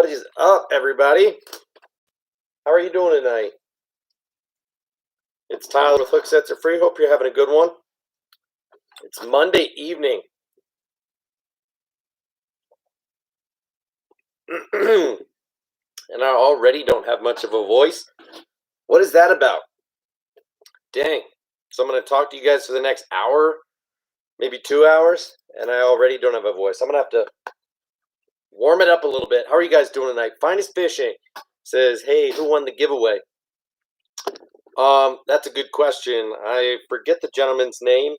What is up, everybody? How are you doing tonight? It's Tyler with Hook Sets Are Free. Hope you're having a good one. It's Monday evening. And I already don't have much of a voice. What is that about? Dang. So I'm going to talk to you guys for the next hour, maybe 2 hours, and I already don't have a voice. I'm going to have to warm it up a little bit. How are you guys doing tonight? Finest Fishing says, hey, who won the giveaway? That's a good question. I forget the gentleman's name.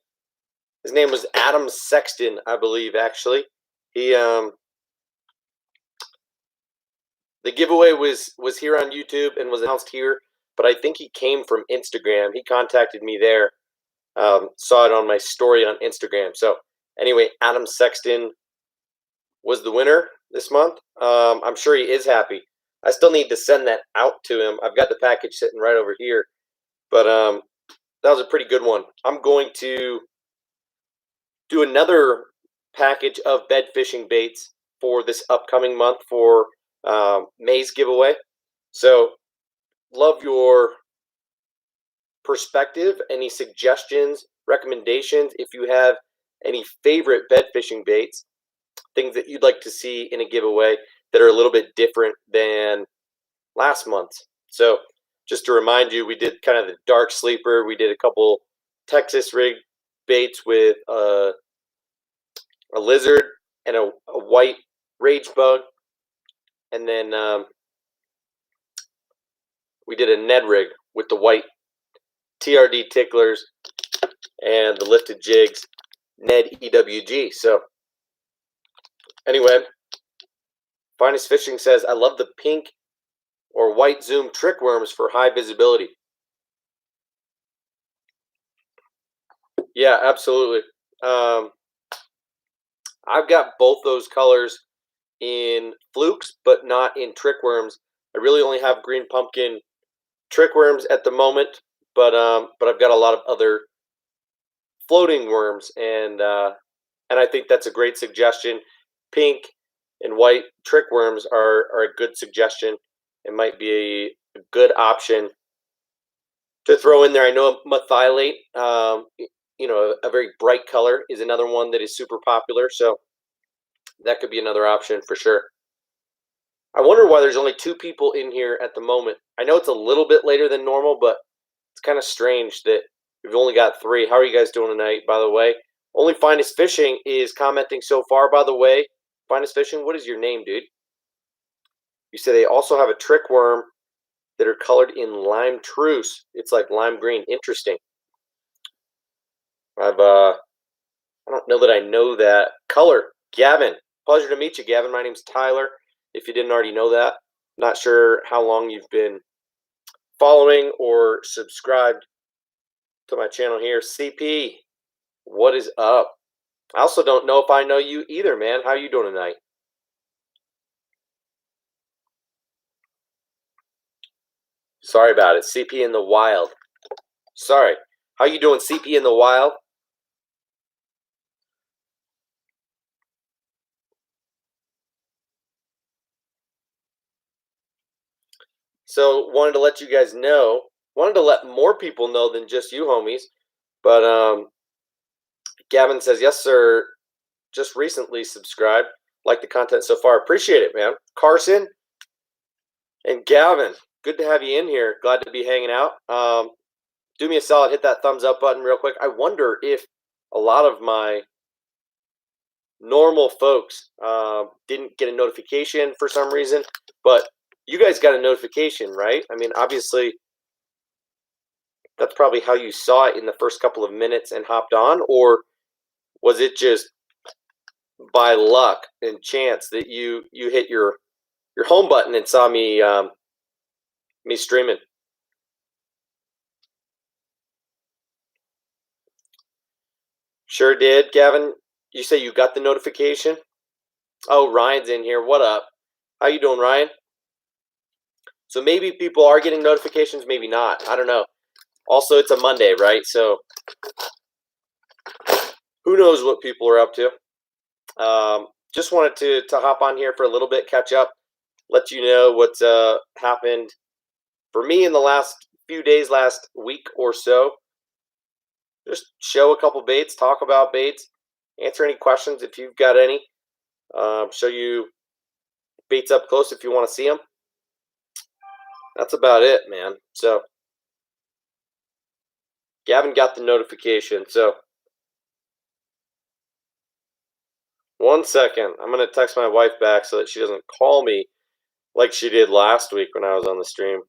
His name was Adam Sexton, I believe, actually. The giveaway was here on YouTube and was announced here, but I think he came from Instagram. He contacted me there. Saw it on my story on Instagram. So anyway, Adam Sexton was the winner this month. I'm sure he is happy. I still need to send that out to him. I've got the package sitting right over here. But that was a pretty good one. I'm going to do another package of bed fishing baits for this upcoming month for May's giveaway. So love your perspective, any suggestions, recommendations. If you have any favorite bed fishing baits, things that you'd like to see in a giveaway that are a little bit different than last month. So just to remind you, we did kind of the dark sleeper. We did a couple Texas rig baits with a lizard and a white rage bug. And then we did a Ned rig with the white TRD ticklers and the lifted jigs Ned EWG. So anyway, Finest Fishing says, I love the pink or white zoom trick worms for high visibility. Yeah, absolutely. I've got both those colors in flukes, but not in trick worms. I really only have green pumpkin trick worms at the moment, but I've got a lot of other floating worms, and I think that's a great suggestion. Pink and white trick worms are a good suggestion. It might be a good option to throw in there. I know methylate, a very bright color is another one that is super popular, so that could be another option for sure. I wonder why there's only 2 people in here at the moment. I know it's a little bit later than normal, but it's kind of strange that we've only got 3. How are you guys doing tonight, by the way? Only Finest Fishing is commenting so far, by the way. Finest Fishing, what is your name, dude? You say they also have a trick worm that are colored in lime truce. It's like lime green. Interesting. I don't know that I know that color. Gavin, pleasure to meet you, Gavin. My name's Tyler. If you didn't already know that, not sure how long you've been following or subscribed to my channel here. CP, what is up? I also don't know if I know you either, man. How you doing tonight? Sorry about it. CP in the wild. Sorry. How you doing, CP in the wild? So wanted to let you guys know, wanted to let more people know than just you homies, but Gavin says, yes, sir, just recently subscribed, like the content so far. Appreciate it, man. Carson and Gavin, good to have you in here. Glad to be hanging out. Do me a solid, hit that thumbs up button real quick. I wonder if a lot of my normal folks didn't get a notification for some reason, but you guys got a notification, right? I mean, obviously, that's probably how you saw it in the first couple of minutes and hopped on, or was it just by luck and chance that you hit your home button and saw me me streaming? Sure did, Gavin. You say you got the notification? Oh, Ryan's in here. What up? How you doing, Ryan? So maybe people are getting notifications, maybe not. I don't know. Also, it's a Monday, right? So who knows what people are up to. Just wanted to hop on here for a little bit, catch up. let you know what's happened for me in the last few days, last week or so. Just show a couple baits, talk about baits, answer any questions if you've got any. Show you baits up close if you want to see them. That's about it, man. So Gavin got the notification. So 1 second, I'm gonna text my wife back so that she doesn't call me like she did last week when I was on the stream.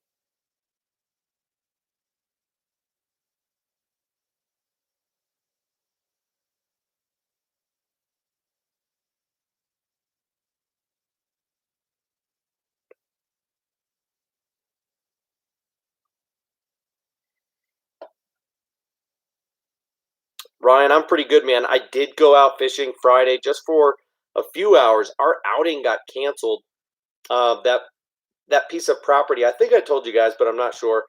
Ryan, I'm pretty good, man. I did go out fishing Friday just for a few hours. Our outing got canceled. That piece of property, I think I told you guys, but I'm not sure.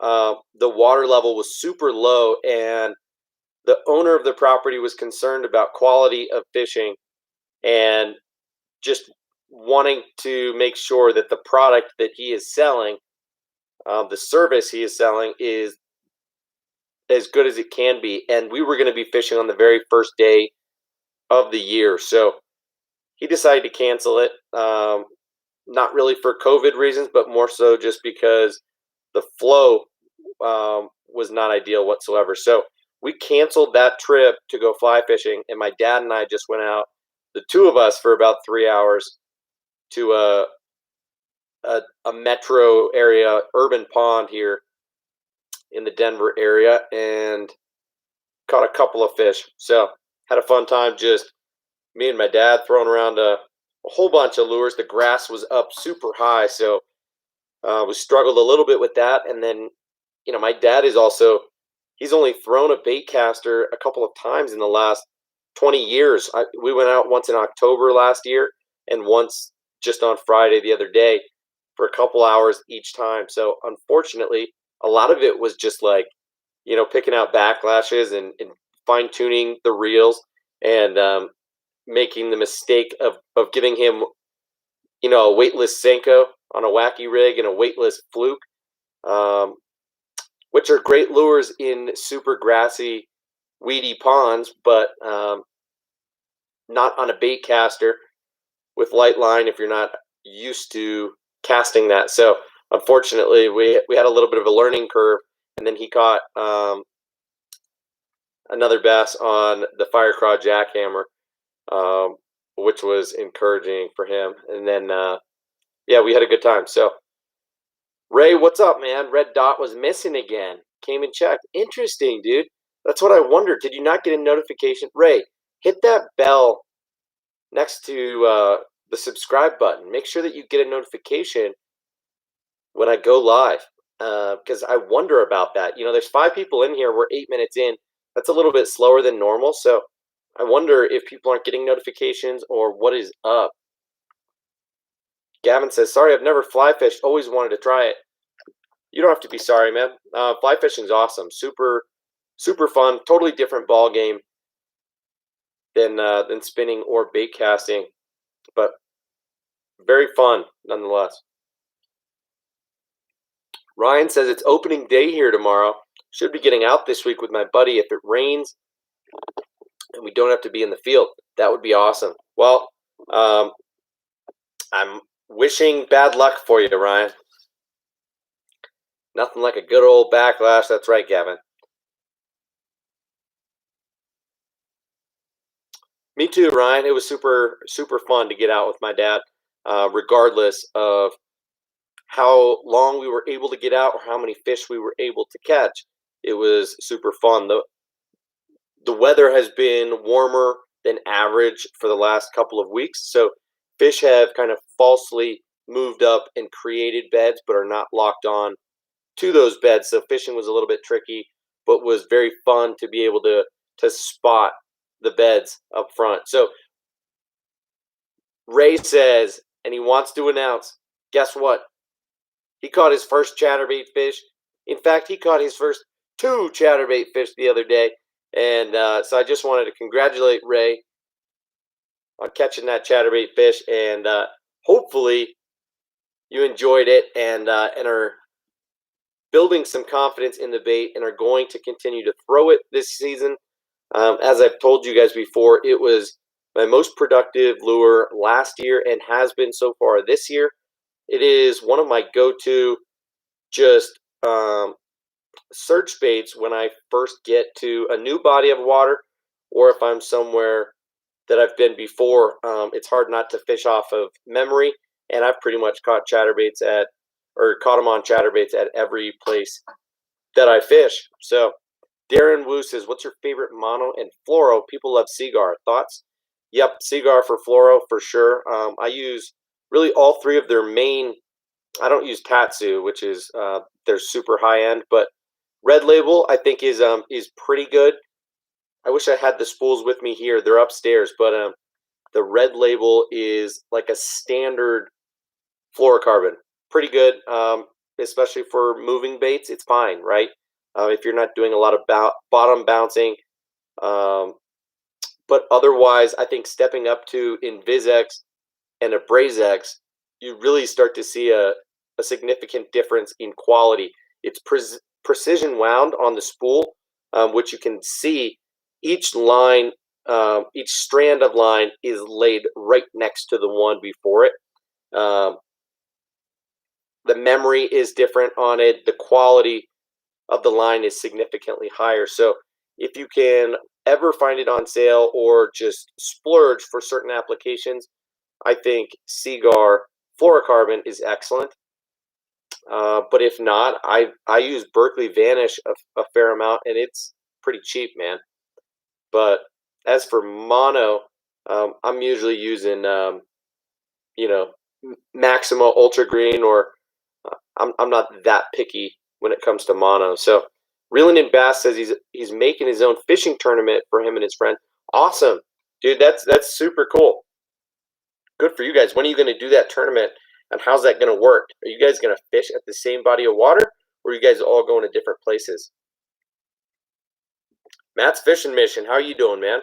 The water level was super low, and the owner of the property was concerned about quality of fishing and just wanting to make sure that the product that he is selling, the service he is selling, is as good as it can be. And we were going to be fishing on the very first day of the year, so he decided to cancel it. Not really for COVID reasons, but more so just because the flow was not ideal whatsoever. So we canceled that trip to go fly fishing, and my dad and I just went out, the two of us, for about 3 hours to a metro area urban pond here in the Denver area, and caught a couple of fish. So had a fun time, just me and my dad throwing around a whole bunch of lures. The grass was up super high, so we struggled a little bit with that. And then, my dad is also, he's only thrown a bait caster a couple of times in the last 20 years. We went out once in October last year and once just on Friday the other day for a couple hours each time. So unfortunately, a lot of it was just like, picking out backlashes and fine tuning the reels, and making the mistake of giving him, a weightless Senko on a wacky rig and a weightless fluke, which are great lures in super grassy, weedy ponds, but not on a bait caster with light line if you're not used to casting that. So unfortunately, we had a little bit of a learning curve, and then he caught another bass on the Fire Craw jackhammer, which was encouraging for him. And then, yeah, we had a good time. So, Ray, what's up, man? Red Dot was missing again. Came and checked. Interesting, dude. That's what I wondered. Did you not get a notification? Ray, hit that bell next to the subscribe button. Make sure that you get a notification when I go live, because I wonder about that. There's 5 people in here. We're 8 minutes in. That's a little bit slower than normal. So I wonder if people aren't getting notifications or what is up. Gavin says, sorry, I've never fly fished. Always wanted to try it. You don't have to be sorry, man. Fly fishing is awesome. Super, super fun. Totally different ball game than spinning or bait casting, but very fun nonetheless. Ryan says it's opening day here tomorrow. Should be getting out this week with my buddy. If it rains and we don't have to be in the field, that would be awesome. Well, I'm wishing bad luck for you, Ryan. Nothing like a good old backlash. That's right, Gavin. Me too, Ryan. It was super, super fun to get out with my dad, regardless of how long we were able to get out or how many fish we were able to catch. It was super fun. The weather has been warmer than average for the last couple of weeks, so fish have kind of falsely moved up and created beds, but are not locked on to those beds. So fishing was a little bit tricky, but was very fun to be able to spot the beds up front. So Ray says, and he wants to announce, guess what? He caught his first chatterbait fish. In fact, he caught his first 2 chatterbait fish the other day. And so I just wanted to congratulate Ray on catching that chatterbait fish, and hopefully you enjoyed it and are building some confidence in the bait and are going to continue to throw it this season. As I've told you guys before, it was my most productive lure last year and has been so far this year. It is one of my go-to just search baits when I first get to a new body of water, or if I'm somewhere that I've been before. It's hard not to fish off of memory, and I've pretty much caught chatterbaits or caught them on chatterbaits at every place that I fish. So Darren Wu says, "What's your favorite mono and fluoro?" People love Seaguar. Thoughts? Yep, Seaguar for fluoro for sure. I use really all three of their main. I don't use Tatsu, which is they're super high end, but Red Label I think is pretty good. I wish I had the spools with me here. They're upstairs, but the Red Label is like a standard fluorocarbon. Pretty good, especially for moving baits. It's fine, right? If you're not doing a lot of bottom bouncing. But otherwise, I think stepping up to InvizX and AbrazeX, you really start to see a significant difference in quality. It's precision wound on the spool, which you can see each line, each strand of line is laid right next to the one before it. The memory is different on it. The quality of the line is significantly higher. So if you can ever find it on sale or just splurge for certain applications, I think Seaguar fluorocarbon is excellent. But if not, I use Berkeley Vanish a fair amount, and it's pretty cheap, man. But as for mono, I'm usually using Maxima Ultra Green, or I'm not that picky when it comes to mono. So Reeling in Bass says he's making his own fishing tournament for him and his friend. Awesome, dude. That's super cool. Good for you guys. When are you going to do that tournament, and how's that going to work? Are you guys going to fish at the same body of water, or are you guys all going to different places? Matt's Fishing Mission, how are you doing, man?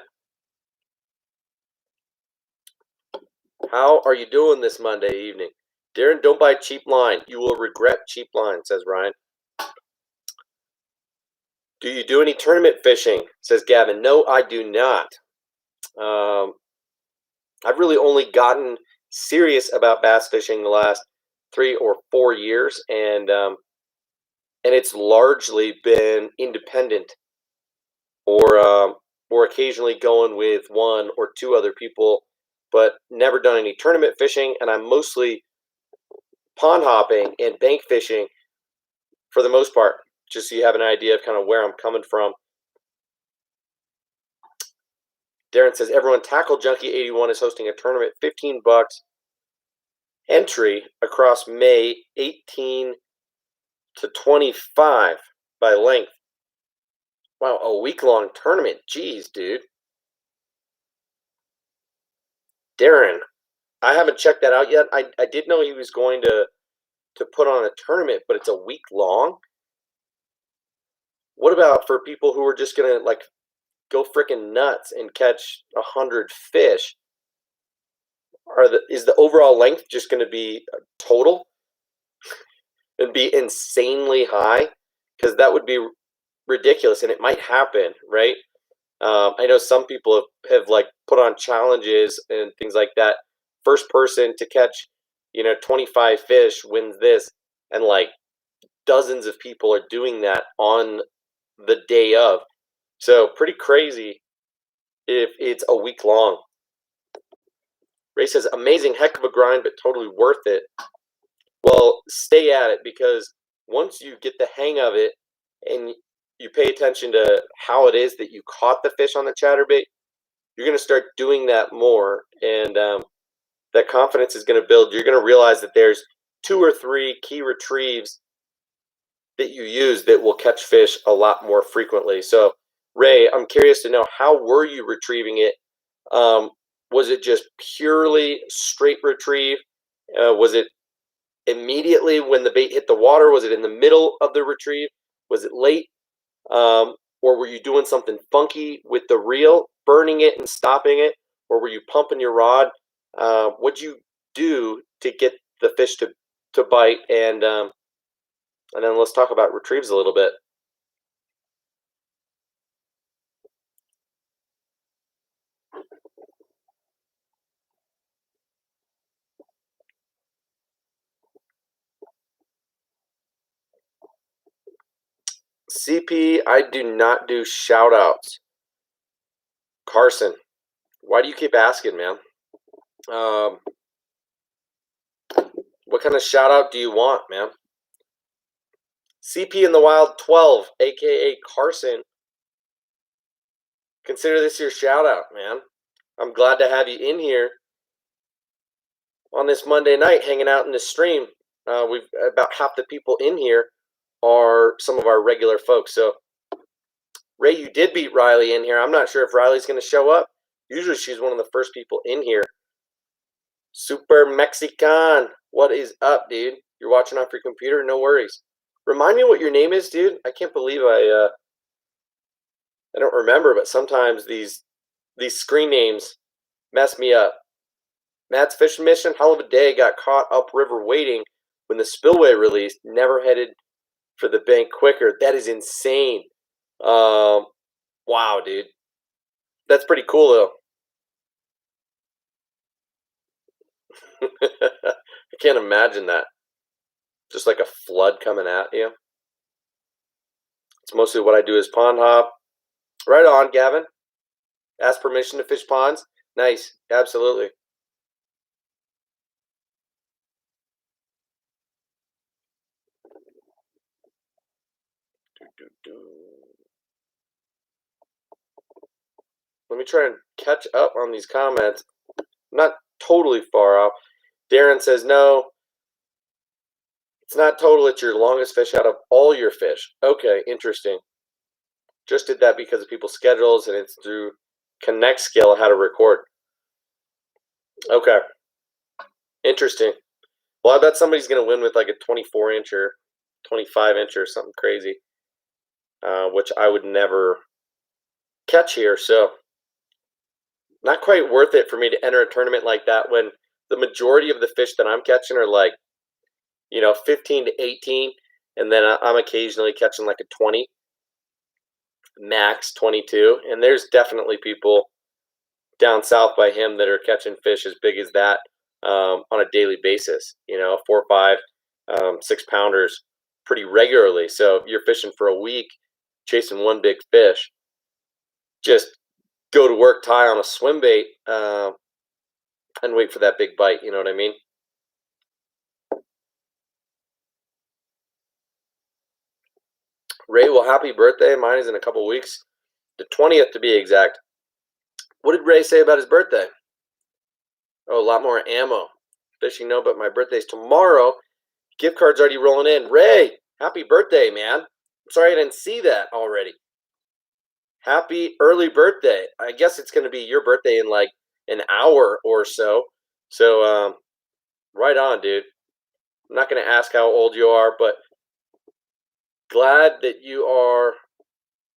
How are you doing this Monday evening? Darren, don't buy cheap line. You will regret cheap line, says Ryan. Do you do any tournament fishing? Says Gavin. No, I do not. I've really only gotten serious about bass fishing the last 3 or 4 years, and it's largely been independent, or occasionally going with 1 or 2 other people, but never done any tournament fishing. And I'm mostly pond hopping and bank fishing for the most part, just so you have an idea of kind of where I'm coming from. Darren says, everyone, Tackle Junkie 81 is hosting a tournament, $15 entry across May 18 to 25 by length. Wow, a week-long tournament. Jeez, dude. Darren, I haven't checked that out yet. I did know he was going to put on a tournament, but it's a week long. What about for people who are just gonna like go freaking nuts and catch 100 fish? Is the overall length just going to be total and be insanely high? Because that would be ridiculous, and it might happen, right? I know some people have like put on challenges and things like that. First person to catch, 25 fish wins this, and like dozens of people are doing that on the day of. So pretty crazy if it's a week long. Ray says, amazing, heck of a grind, but totally worth it. Well, stay at it, because once you get the hang of it and you pay attention to how it is that you caught the fish on the chatterbait, you're going to start doing that more, and that confidence is going to build. You're going to realize that there's 2 or 3 key retrieves that you use that will catch fish a lot more frequently. So, Ray, I'm curious to know, how were you retrieving it? Was it just purely straight retrieve? Was it immediately when the bait hit the water? Was it in the middle of the retrieve? Was it late? Or were you doing something funky with the reel, burning it and stopping it? Or were you pumping your rod? What'd you do to get the fish to to bite, and then let's talk about retrieves a little bit. CP, I do not do shout outs. Carson, why do you keep asking, man? What kind of shout out do you want, man? CP in the Wild 12, aka Carson. Consider this your shout out, man. I'm glad to have you in here on this Monday night hanging out in the stream. We've about half the people in here are some of our regular folks. So, Ray, you did beat Riley in here. I'm not sure if Riley's going to show up. Usually she's one of the first people in here. Super Mexican, what is up, dude? You're watching off your computer? No worries. Remind me what your name is, dude. I can't believe I don't remember, but sometimes these screen names mess me up. Matt's fishing mission, hell of a day. Got caught upriver waiting when the spillway released. Never headed for the bank quicker. That is insane. Wow, dude. That's pretty cool, though. I can't imagine that. Just like a flood coming at you. It's mostly what I do is pond hop. Right on, Gavin. Ask permission to fish ponds. Nice. Absolutely. Let me try and catch up on these comments. I'm not totally far off. Darren says, no, it's not total. It's your longest fish out of all your fish. Okay, interesting. Just did that because of people's schedules, and it's through Connect Skill how to record. Okay. Interesting. Well, I bet somebody's going to win with like a 24-inch or 25-inch or something crazy, which I would never catch here. So not quite worth it for me to enter a tournament like that when the majority of the fish that I'm catching are like, 15 to 18, and then I'm occasionally catching like a 20, max 22. And there's definitely people down south by him that are catching fish as big as that on a daily basis, 4, 5, 6 pounders pretty regularly. So you're fishing for a week, chasing one big fish. Just go to work, tie on a swim bait, and wait for that big bite. You know what I mean? Ray, well, happy birthday. Mine is in a couple weeks, the 20th to be exact. What did Ray say about his birthday? Oh, a lot more ammo. Fishing, no, but my birthday's tomorrow. Gift card's already rolling in. Ray, happy birthday, man. I'm sorry I didn't see that already. Happy early birthday. I guess it's going to be your birthday in like an hour or so. So, right on, dude. I'm not going to ask how old you are, but glad that you are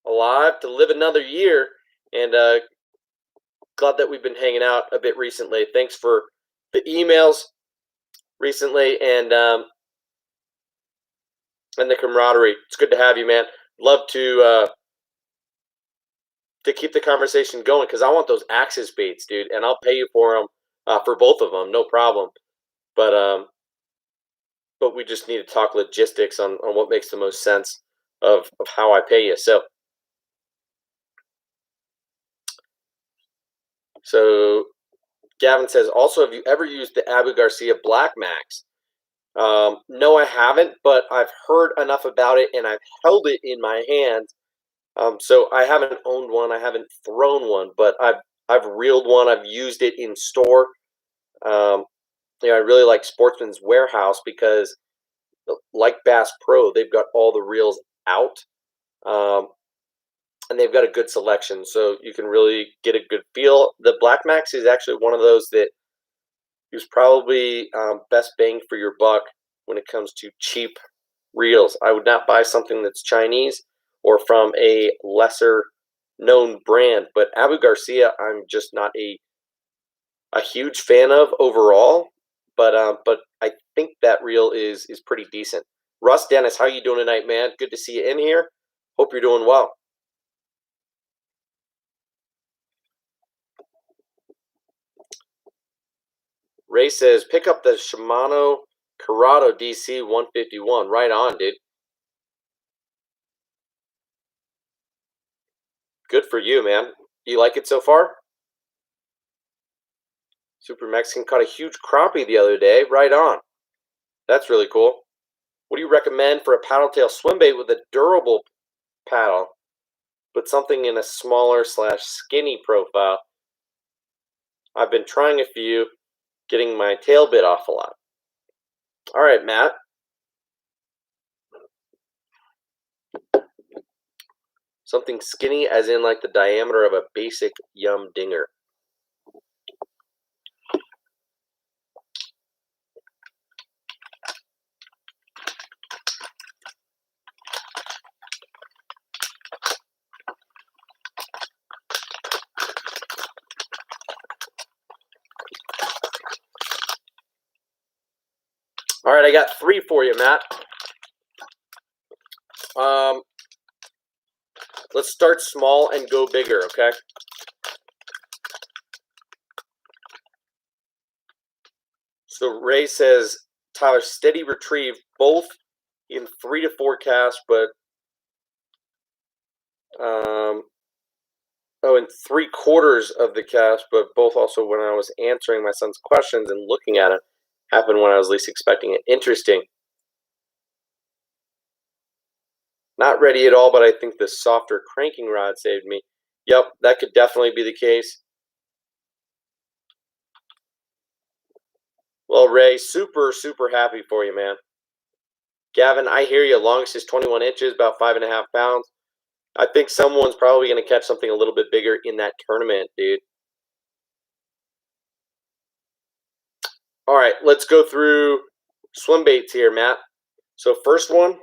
alive to live another year, and glad that we've been hanging out a bit recently. Thanks for the emails recently and the camaraderie. It's good to have you, man. Love to keep the conversation going because I want those Axis baits, dude, and I'll pay you for them, for both of them, no problem. But we just need to talk logistics on what makes the most sense of how I pay you. So Gavin says, also, have you ever used the Abu Garcia Black Max? No, I haven't, but I've heard enough about it and I've held it in my hand. So I haven't owned one, I haven't thrown one, but I've reeled one. I've used it in store. I really like Sportsman's Warehouse because, like Bass Pro, they've got all the reels out, and they've got a good selection, so you can really get a good feel. The Black Max is actually one of those that is probably best bang for your buck when it comes to cheap reels. I would not buy something that's Chinese or from a lesser known brand, but Abu Garcia I'm just not a huge fan of overall. but I think that reel is pretty decent. Russ Dennis, how you doing tonight, man? Good to see you in here. Hope you're doing well. Ray says, pick up the Shimano Corrado DC 151. Right on, dude. Good for you, man. You like it so far? Super Mexican caught a huge crappie the other day. Right on. That's really cool. What do you recommend for a paddle tail swim bait with a durable paddle, but something in a smaller / skinny profile? I've been trying a few, getting my tail bit off a lot. All right, Matt. Something skinny as in like the diameter of a basic Yum Dinger. All right, I got 3 for you, Matt. Let's start small and go bigger, okay? So Ray says, Tyler, steady retrieve, both in 3 to 4 casts, but in 3/4 of the cast, but both also when I was answering my son's questions and looking at it, happened when I was least expecting it. Interesting. Not ready at all, but I think the softer cranking rod saved me. Yep, that could definitely be the case. Well, Ray, super, super happy for you, man. Gavin, I hear you. Longest is 21 inches, about 5.5 pounds. I think someone's probably going to catch something a little bit bigger in that tournament, dude. All right, let's go through swim baits here, Matt. So first one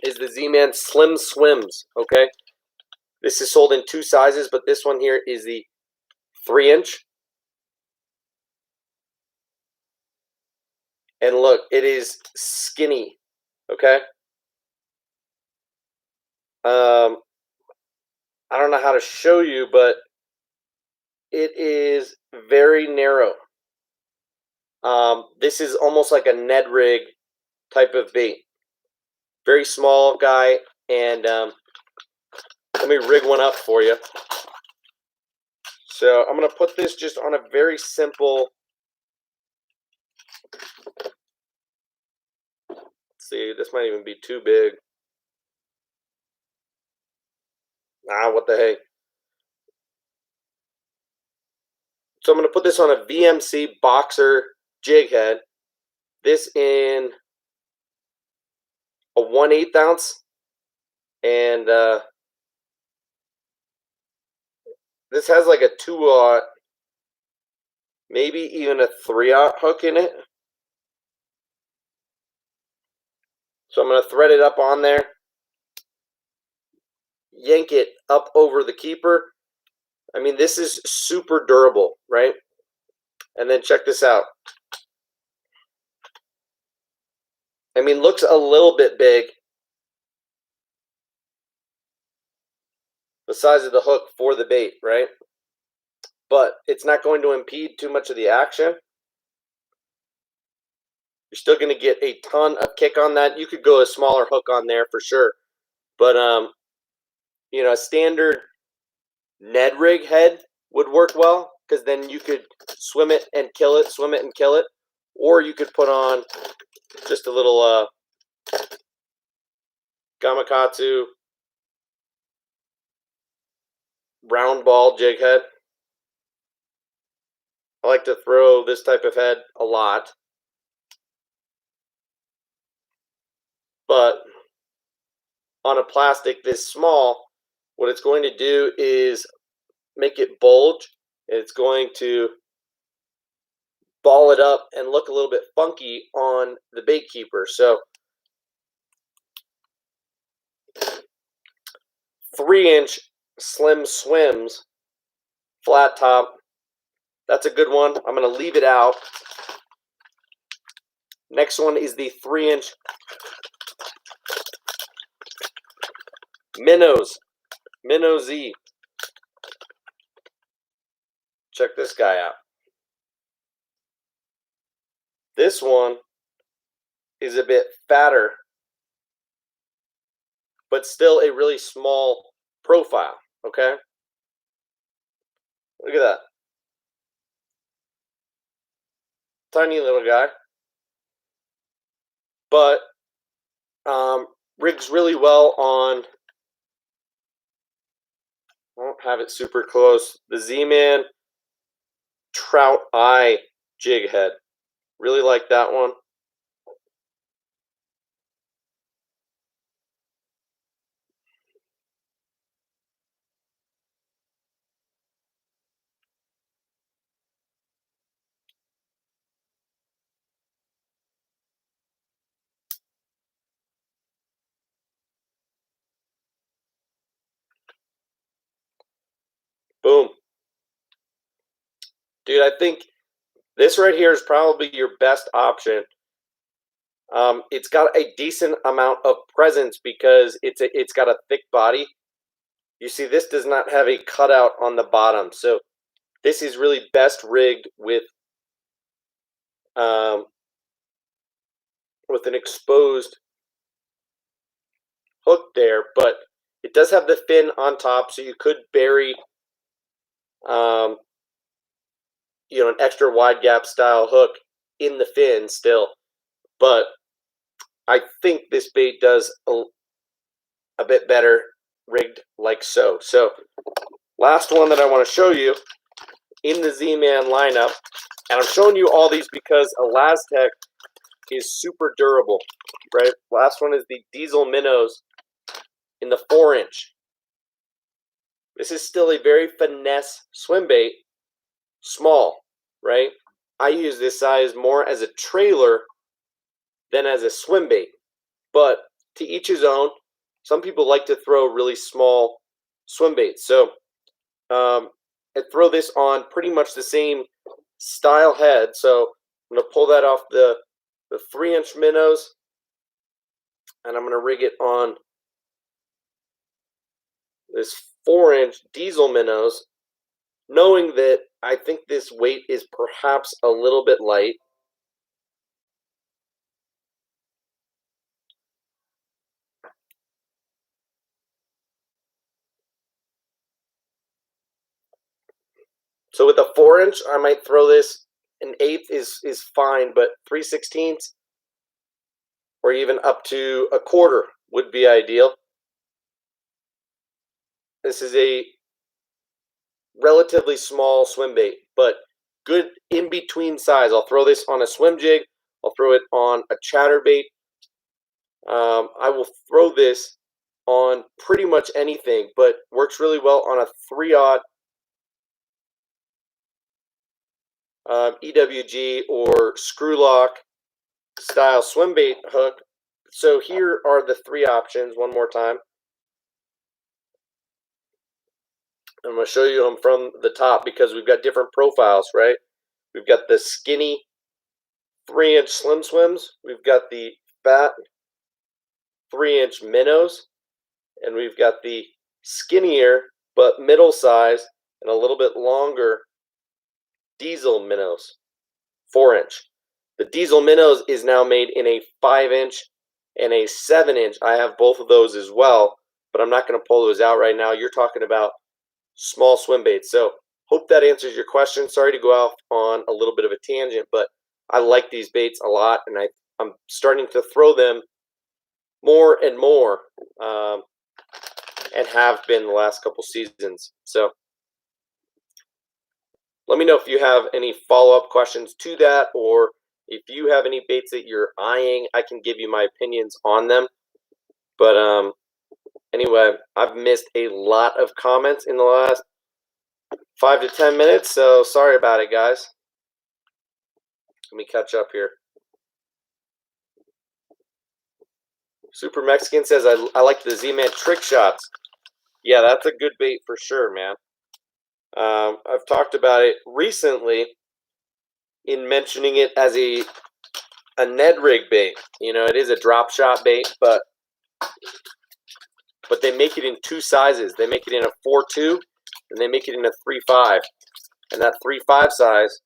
is the Z-Man Slim Swims, okay? This is sold in 2 sizes, but this one here is the 3-inch. And look, it is skinny, okay? I don't know how to show you, but it is very narrow. This is almost like a Ned rig type of bait. Very small guy, and let me rig one up for you. So I'm going to put this just on a very simple, let's see, this might even be too big. What the heck. So I'm going to put this on a VMC Boxer jig head. This in a 1/8 ounce, and this has like a 2/0, maybe even a 3/0 hook in it. So I'm going to thread it up on there, yank it up over the keeper. I mean, this is super durable, right? And then check this out. I mean, looks a little bit big. The size of the hook for the bait, right? But it's not going to impede too much of the action. You're still going to get a ton of kick on that. You could go a smaller hook on there for sure. But, you know, a standard Ned rig head would work well, because then you could swim it and kill it, swim it and kill it. Or you could put on just a little Gamakatsu round ball jig head. I like to throw this type of head a lot. But on a plastic this small, what it's going to do is make it bulge, and it's going to ball it up and look a little bit funky on the bait keeper. So 3-inch Slim Swims, flat top. That's a good one. I'm going to leave it out. Next one is the 3-inch Minnows. Minnow Z. Check this guy out. This one is a bit fatter, but still a really small profile, okay? Look at that. Tiny little guy. But rigs really well on, I don't have it super close, the Z-Man Trout Eye jig head. Really like that one. Boom. Dude, I think this right here is probably your best option. It's got a decent amount of presence because it's got a thick body. You see, this does not have a cutout on the bottom, so this is really best rigged with an exposed hook there, but it does have the fin on top, so you could bury an extra wide gap style hook in the fin still. But I think this bait does a bit better rigged like so. So last one that I want to show you in the Z-Man lineup, and I'm showing you all these because Elastec is super durable, right? Last one is the Diesel Minnows in the 4-inch. This is still a very finesse swim bait, small, right? I use this size more as a trailer than as a swim bait, but to each his own. Some people like to throw really small swim baits, so I throw this on pretty much the same style head. So I'm going to pull that off the 3-inch minnows, and I'm going to rig it on this 4-inch Diesel minnows, knowing that I think this weight is perhaps a little bit light. So with a 4-inch, I might throw this. An 1/8 is fine, but 3/16 or even up to a 1/4 would be ideal. This is a relatively small swim bait, but good in between size. I'll throw this on a swim jig. I'll throw it on a chatterbait. I will throw this on pretty much anything, but works really well on a 3/0 EWG or screw lock style swim bait hook. So here are the 3 options one more time. I'm going to show you them from the top because we've got different profiles, right? We've got the skinny 3-inch slim swims. We've got the fat 3-inch minnows. And we've got the skinnier but middle size and a little bit longer Diesel minnows, 4-inch. The Diesel minnows is now made in a 5-inch and a 7-inch. I have both of those as well, but I'm not going to pull those out right now. You're talking about small swim baits. So hope that answers your question. Sorry to go off on a little bit of a tangent, but I like these baits a lot, and I'm starting to throw them more and more, and have been the last couple seasons. So let me know if you have any follow-up questions to that, or if you have any baits that you're eyeing. I can give you my opinions on them. But anyway, I've missed a lot of comments in the last 5 to 10 minutes, so sorry about it, guys. Let me catch up here. Super Mexican says, I like the Z-Man trick shots. Yeah, that's a good bait for sure, man. I've talked about it recently in mentioning it as a a Ned rig bait. You know, it is a drop shot bait, but they make it in two sizes. They make it in a 4.2 and they make it in a 3.5. And that 3.5 size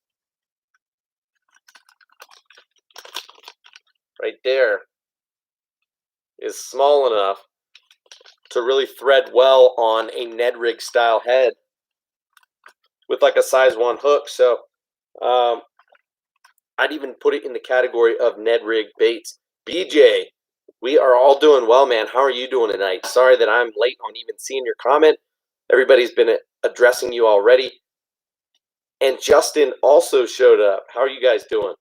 right there is small enough to really thread well on a Ned rig style head with like a size 1 hook. So I'd even put it in the category of Ned rig baits. BJ, we are all doing well, man. How are you doing tonight? Sorry that I'm late on even seeing your comment. Everybody's been addressing you already. And Justin also showed up. How are you guys doing?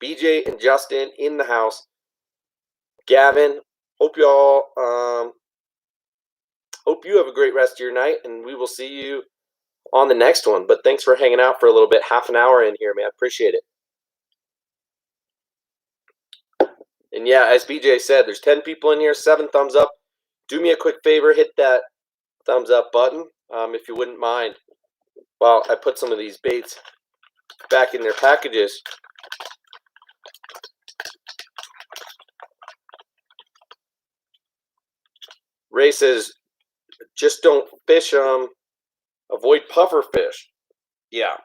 BJ and Justin in the house. Gavin, hope you all hope you have a great rest of your night, and we will see you on the next one. But thanks for hanging out for a little bit, half an hour in here, man. Appreciate it. And yeah, as BJ said, there's 10 people in here, 7 thumbs up. Do me a quick favor, hit that thumbs up button if you wouldn't mind. While I put some of these baits back in their packages. Ray says, just don't fish them. Avoid puffer fish. Yeah.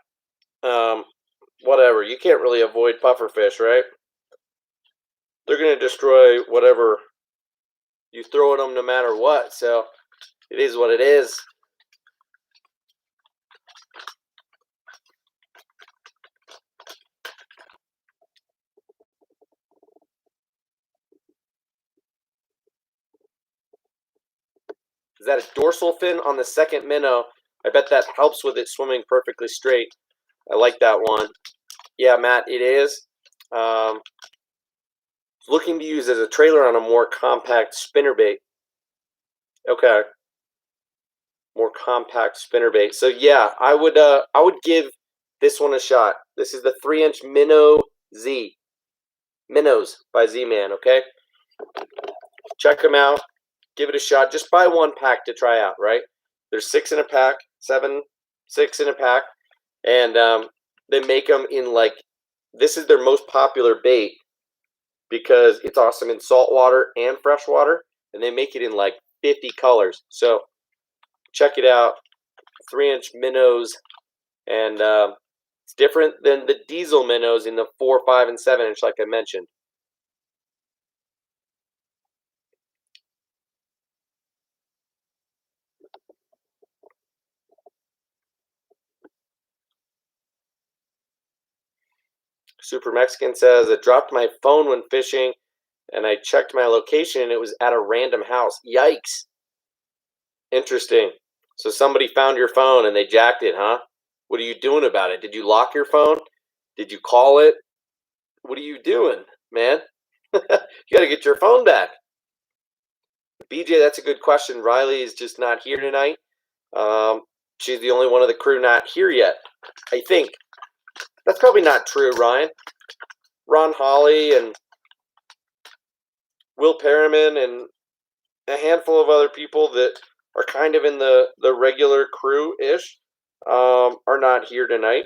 Whatever. You can't really avoid puffer fish, right? They're going to destroy whatever you throw at them no matter what. So it is what it is. Is that a dorsal fin on the second minnow? I bet that helps with it swimming perfectly straight. I like that one. Yeah, Matt, it is. Looking to use as a trailer on a more compact spinnerbait. Okay. More compact spinnerbait. So yeah, I would give this one a shot. This is the 3-inch Minnow Z. Minnows by Z-Man, okay? Check them out. Give it a shot. Just buy 1 pack to try out, right? There's 6 in a pack, 6 in a pack. And they make them in like, this is their most popular bait because it's awesome in saltwater and freshwater. And they make it in like 50 colors. So check it out. 3-inch minnows. And it's different than the diesel minnows in the 4, 5, and 7-inch, like I mentioned. Super Mexican says, I dropped my phone when fishing, and I checked my location, and it was at a random house. Yikes. Interesting. So somebody found your phone, and they jacked it, huh? What are you doing about it? Did you lock your phone? Did you call it? What are you doing, man? You got to get your phone back. BJ, that's a good question. Riley is just not here tonight. She's the only one of the crew not here yet, I think. That's probably not true, Ryan. Ron Holly and Will Perriman and a handful of other people that are kind of in the regular crew-ish are not here tonight.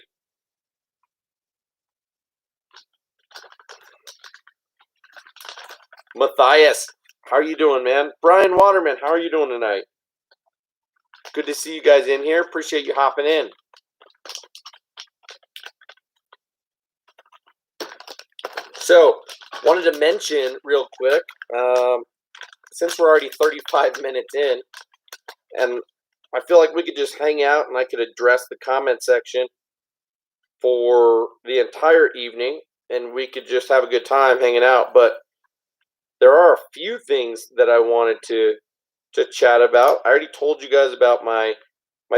Matthias, how are you doing, man? Brian Waterman, how are you doing tonight? Good to see you guys in here. Appreciate you hopping in. So, wanted to mention real quick, since we're already 35 minutes in, and I feel like we could just hang out and I could address the comment section for the entire evening, and we could just have a good time hanging out. But there are a few things that I wanted to chat about. I already told you guys about my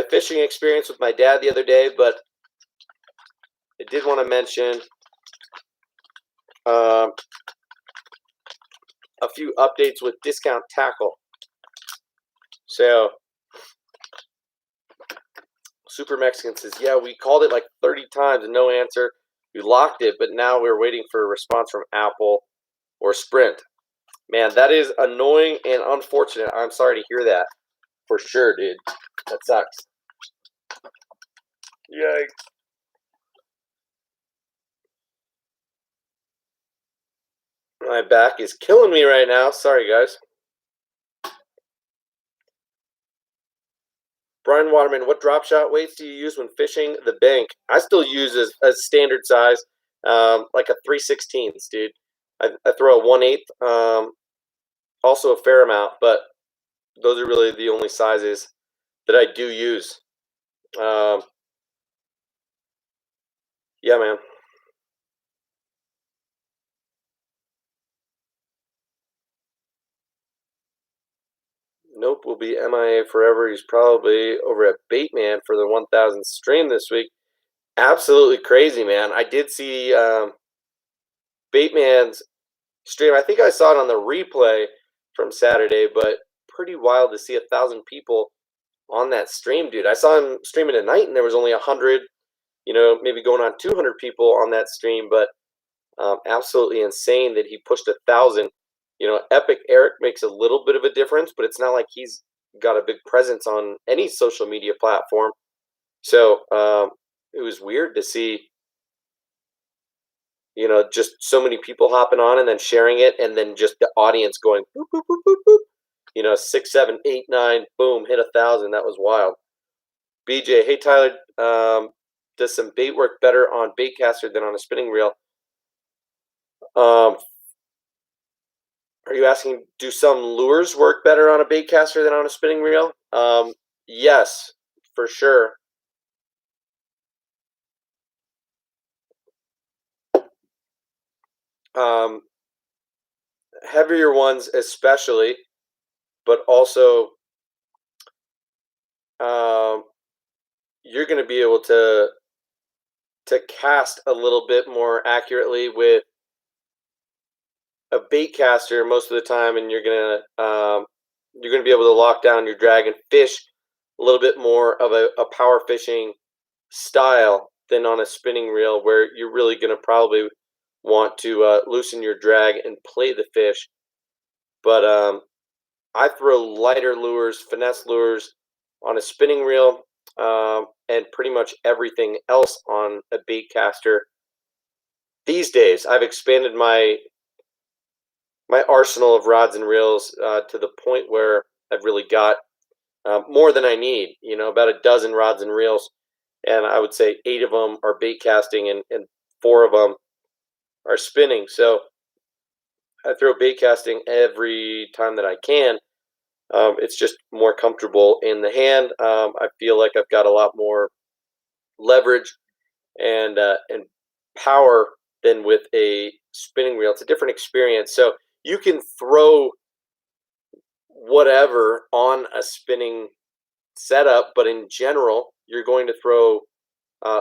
fishing experience with my dad the other day, but I did want to mention a few updates with Discount Tackle. So, Super Mexican says, yeah, we called it like 30 times and no answer. We locked it, but now we're waiting for a response from Apple or Sprint. Man, that is annoying and unfortunate. I'm sorry to hear that. For sure, dude. That sucks. Yikes. My back is killing me right now. Sorry, guys. Brian Waterman, what drop shot weights do you use when fishing the bank? I still use a standard size, like a 3/16, dude. I throw a 1/8, also a fair amount, but those are really the only sizes that I do use. Yeah, man. Nope, will be MIA forever. He's probably over at Baitman for the 1,000 stream this week. Absolutely crazy, man. I did see Baitman's stream. I think I saw it on the replay from Saturday, but pretty wild to see 1,000 people on that stream, dude. I saw him streaming at night, and there was only 100, maybe going on 200 people on that stream, but absolutely insane that he pushed 1,000. Epic Eric makes a little bit of a difference, but it's not like he's got a big presence on any social media platform. So it was weird to see, just so many people hopping on and then sharing it, and then just the audience going boop, boop, boop, boop, boop. 6, 7, 8, 9, boom, hit 1,000. That was wild. BJ, hey Tyler, does some bait work better on Baitcaster than on a spinning reel? Are you asking, do some lures work better on a Baitcaster than on a spinning reel? Yes, for sure. Heavier ones especially, but also you're going to be able to cast a little bit more accurately with a Baitcaster most of the time, and you're going to be able to lock down your drag and fish a little bit more of a power fishing style than on a spinning reel, where you're really going to probably want to loosen your drag and play the fish. But I throw lighter lures, finesse lures on a spinning reel, and pretty much everything else on a Baitcaster. These days, I've expanded my arsenal of rods and reels to the point where I've really got more than I need. About a dozen rods and reels, and I would say 8 of them are bait casting, and 4 of them are spinning. So I throw bait casting every time that I can. It's just more comfortable in the hand. I feel like I've got a lot more leverage and power than with a spinning reel. It's a different experience. So you can throw whatever on a spinning setup, but in general, you're going to throw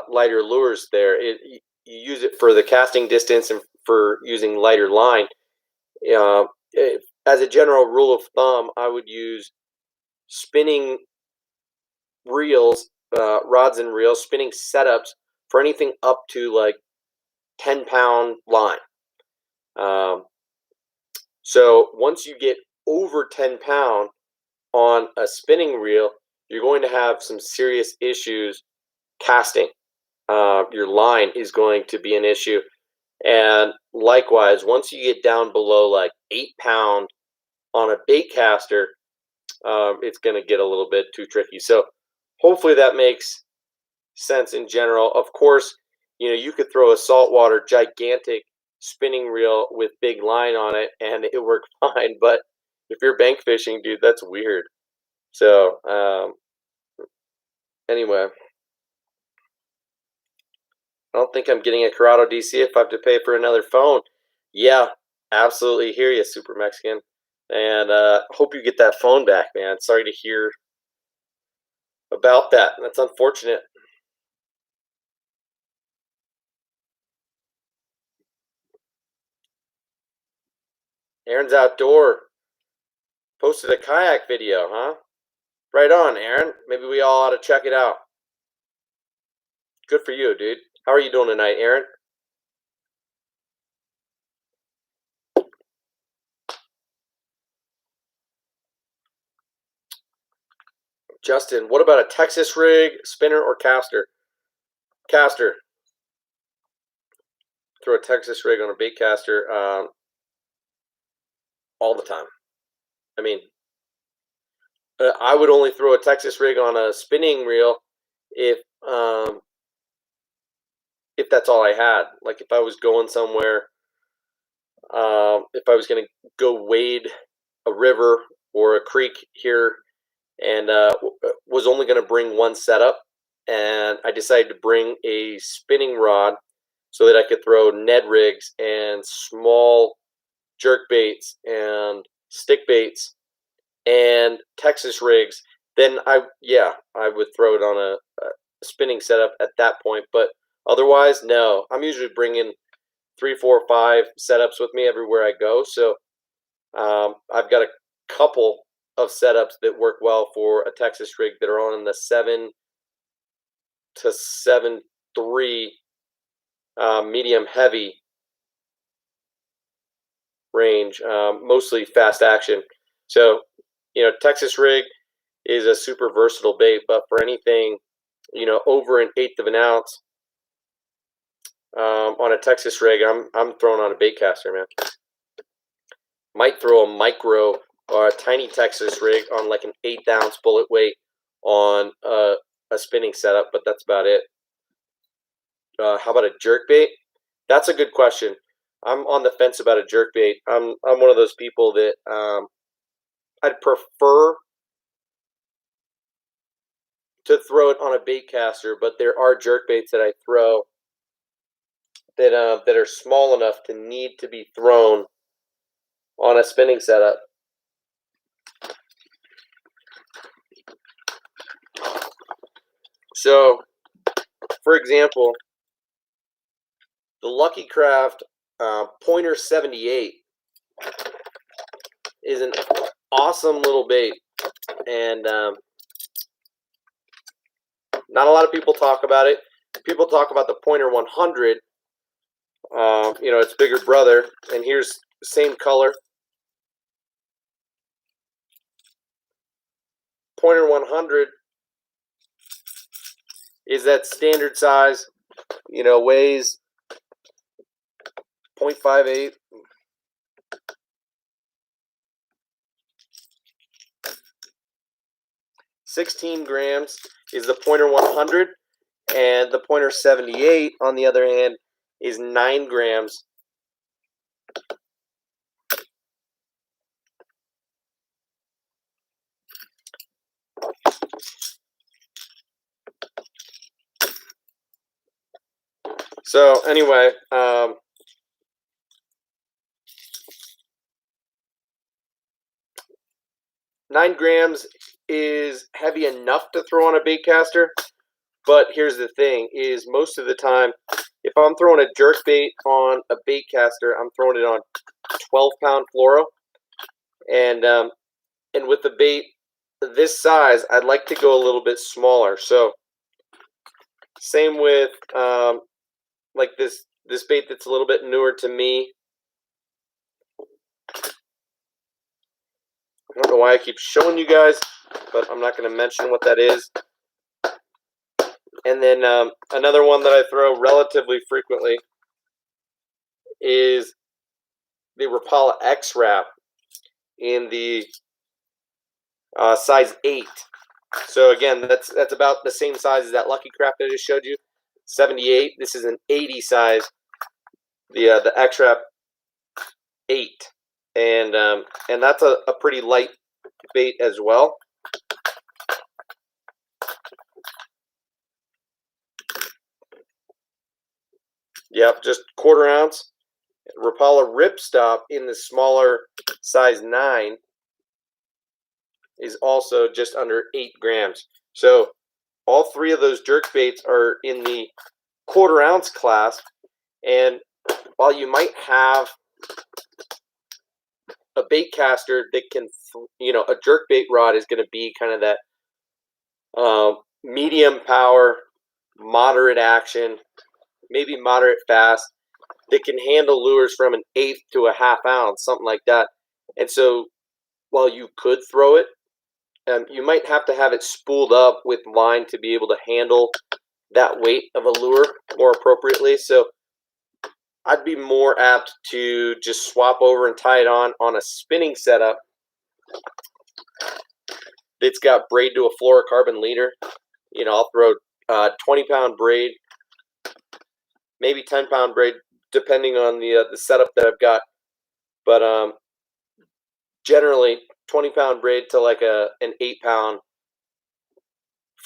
lighter lures there. You use it for the casting distance and for using lighter line. As a general rule of thumb, I would use spinning reels, rods and reels, spinning setups for anything up to like 10-pound line. So once you get over 10-pound on a spinning reel, you're going to have some serious issues casting. Your line is going to be an issue. And likewise, once you get down below like 8-pound on a Baitcaster, it's going to get a little bit too tricky. So hopefully that makes sense in general. Of course, you could throw a saltwater gigantic spinning reel with big line on it and it worked fine. But if you're bank fishing, dude, that's weird. So anyway, I don't think I'm getting a Corrado DC if I have to pay for another phone. Yeah, absolutely hear you, Super Mexican. And hope you get that phone back, man. Sorry to hear about that. That's unfortunate. Aaron's Outdoor posted a kayak video, huh? Right on, Aaron. Maybe we all ought to check it out. Good for you, dude. How are you doing tonight, Aaron? Justin, what about a Texas rig, spinner, or caster? Caster. Throw a Texas rig on a Baitcaster. all the time. I mean, I would only throw a Texas rig on a spinning reel if that's all I had. Like if I was going somewhere, if I was going to go wade a river or a creek here, and was only going to bring one setup, and I decided to bring a spinning rod so that I could throw Ned rigs and small jerk baits and stick baits and Texas rigs, then I would throw it on a spinning setup at that point. But otherwise, no. I'm usually bringing 3, 4, 5 setups with me everywhere I go. So I've got a couple of setups that work well for a Texas rig that are on in the 7 to 7.3 medium heavy range, mostly fast action. So, Texas rig is a super versatile bait, but for anything, over 1/8 of an ounce on a Texas rig, I'm throwing on a bait caster, man. Might throw a micro or a tiny Texas rig on like an 1/8 ounce bullet weight on a spinning setup, but that's about it. How about a jerk bait? That's a good question. I'm on the fence about a jerk bait. I'm one of those people that I'd prefer to throw it on a bait caster, but there are jerk baits that I throw that are small enough to need to be thrown on a spinning setup. So, for example, the Lucky Craft Pointer 78 is an awesome little bait, and not a lot of people talk about it. People talk about the Pointer 100, its bigger brother, and here's the same color. Pointer 100 is that standard size, weighs 0.58. $16 grams is the Pointer 100, and the Pointer 78, on the other hand, is 9 grams. So anyway, 9 grams is heavy enough to throw on a bait caster, but here's the thing: is most of the time, if I'm throwing a jerk bait on a bait caster, I'm throwing it on 12-pound fluoro, and with the bait this size, I'd like to go a little bit smaller. So same with like this bait that's a little bit newer to me. I don't know why I keep showing you guys, but I'm not going to mention what that is. And then another one that I throw relatively frequently is the Rapala X-Wrap in the size 8. So again, that's about the same size as that Lucky Craft that I just showed you, 78. This is an 80 size, the X-Wrap 8, and that's a pretty light bait as well. Yep, just 1/4 ounce. Rapala Ripstop in the smaller size 9 is also just under 8 grams. So all 3 of those jerk baits are in the 1/4 ounce class. And while you might have a bait caster that can, a jerk bait rod is going to be kind of that medium power, moderate action, maybe moderate fast, that can handle lures from an 1/8 to a 1/2 ounce, something like that. And so while you could throw it, you might have to have it spooled up with line to be able to handle that weight of a lure more appropriately. So I'd be more apt to just swap over and tie it on a spinning setup that's got braid to a fluorocarbon leader. I'll throw 20-pound braid, maybe 10-pound braid, depending on the setup that I've got. But generally 20-pound braid to like an 8-pound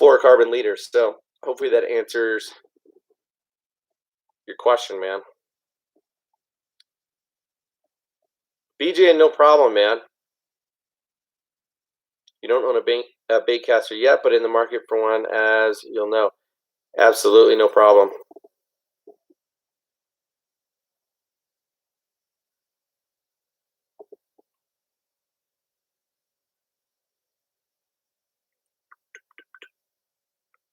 fluorocarbon leader. So hopefully that answers your question, man. BJ, no problem, man. You don't own a bait caster yet, but in the market for one, as you'll know. Absolutely no problem.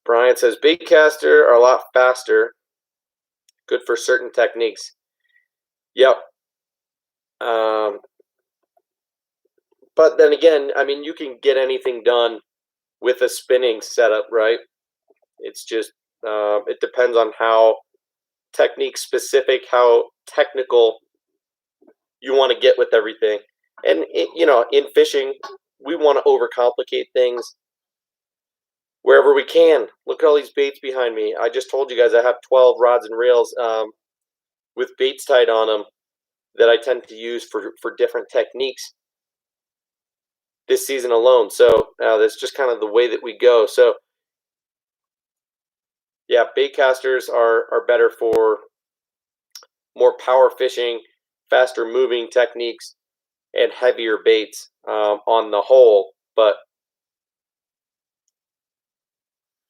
Brian says bait caster are a lot faster. Good for certain techniques. Yep. But then again, I mean, you can get anything done with a spinning setup, right? It's just it depends on how technique specific, how technical you want to get with everything. And in fishing, we want to overcomplicate things wherever we can. Look at all these baits behind me. I just told you guys I have 12 rods and reels with baits tied on them that I tend to use for different techniques this season alone. So that's just kind of the way that we go. So yeah, bait casters are better for more power fishing, faster moving techniques, and heavier baits on the whole. But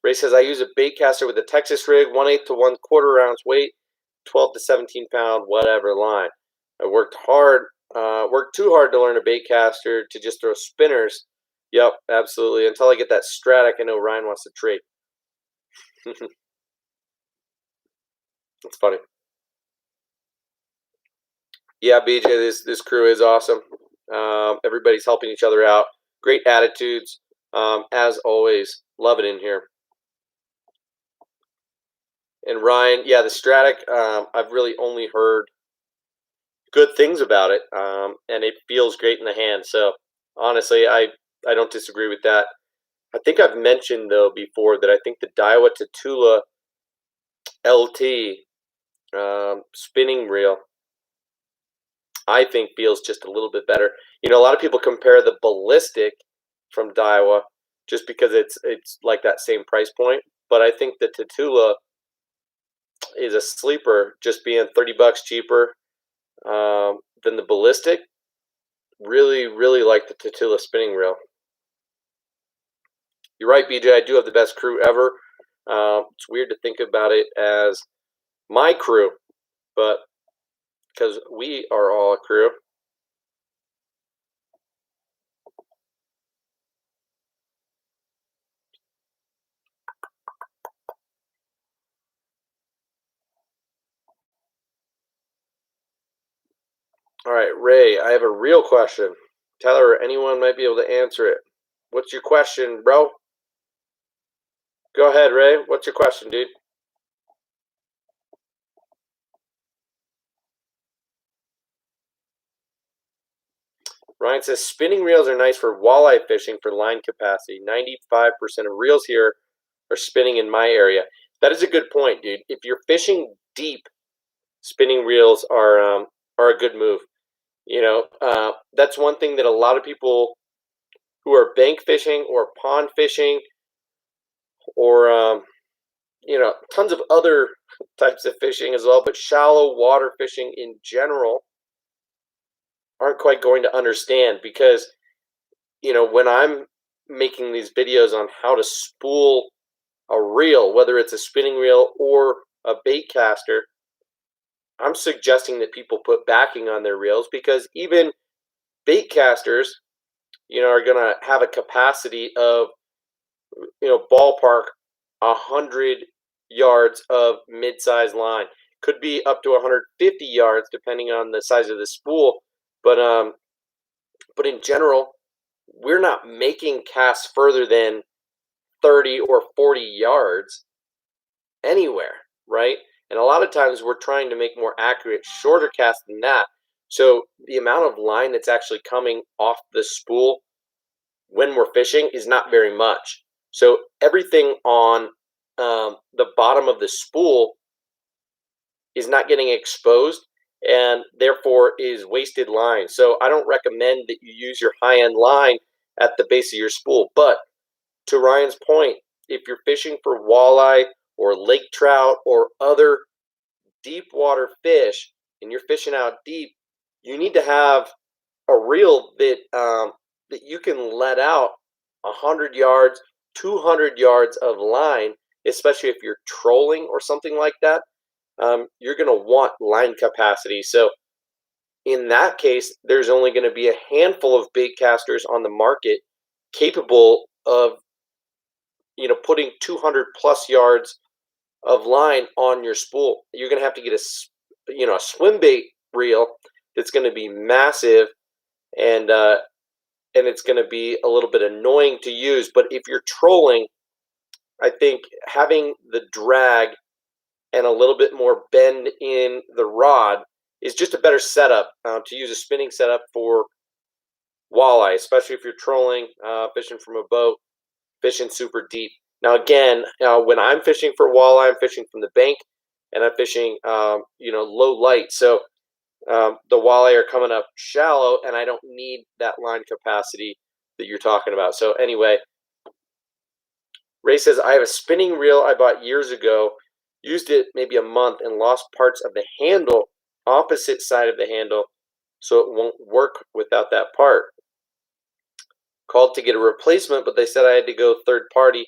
Ray says, I use a bait caster with a Texas rig, 1/8 to 1/4 ounce weight, 12 to 17 pound, whatever line. I worked too hard to learn a bait caster to just throw spinners. Yep, absolutely. Until I get that Stradic, I know Ryan wants to trade. It's funny. Yeah, BJ, this crew is awesome. Everybody's helping each other out. Great attitudes, as always. Love it in here. And Ryan, yeah, the Stradic, I've really only heard good things about it, and it feels great in the hand. So honestly, I don't disagree with that. I think I've mentioned though before that I think the Daiwa Tatula LT spinning reel, I think feels just a little bit better. A lot of people compare the Ballistic from Daiwa just because it's like that same price point, but I think the Tatula is a sleeper, just being $30 cheaper than the Ballistic. Really, really like the Tatula spinning reel. You're right, BJ. I do have the best crew ever. It's weird to think about it as my crew, but because we are all a crew. All right, Ray, I have a real question. Tyler, anyone might be able to answer it. What's your question, bro? Go ahead, Ray. What's your question, dude? Ryan says spinning reels are nice for walleye fishing for line capacity. 95% of reels here are spinning in my area. That is a good point, dude. If you're fishing deep, spinning reels are a good move. That's one thing that a lot of people who are bank fishing or pond fishing or tons of other types of fishing as well, but shallow water fishing in general aren't quite going to understand because, when I'm making these videos on how to spool a reel, whether it's a spinning reel or a bait caster, I'm suggesting that people put backing on their reels because even bait casters, are going to have a capacity of, ballpark 100 yards of mid-size line. Could be up to 150 yards depending on the size of the spool, but in general, we're not making casts further than 30 or 40 yards anywhere, right? And a lot of times we're trying to make more accurate, shorter casts than that. So the amount of line that's actually coming off the spool when we're fishing is not very much. So everything on the bottom of the spool is not getting exposed and therefore is wasted line. So I don't recommend that you use your high-end line at the base of your spool. But to Ryan's point, if you're fishing for walleye or lake trout or other deep water fish and you're fishing out deep, you need to have a reel that you can let out 100 yards, 200 yards of line, especially if you're trolling or something like that. You're going to want line capacity. So in that case, there's only going to be a handful of bait casters on the market capable of, putting 200 plus yards of line on your spool. You're going to have to get a swim bait reel that's going to be massive, and it's going to be a little bit annoying to use. But if you're trolling, I think having the drag and a little bit more bend in the rod is just a better setup to use a spinning setup for walleye, especially if you're trolling, fishing from a boat, fishing super deep. Now, again, when I'm fishing for walleye, I'm fishing from the bank, and I'm fishing, low light. So the walleye are coming up shallow, and I don't need that line capacity that you're talking about. So anyway, Ray says, I have a spinning reel I bought years ago, used it maybe a month, and lost parts of the handle, opposite side of the handle, so it won't work without that part. Called to get a replacement, but they said I had to go third party.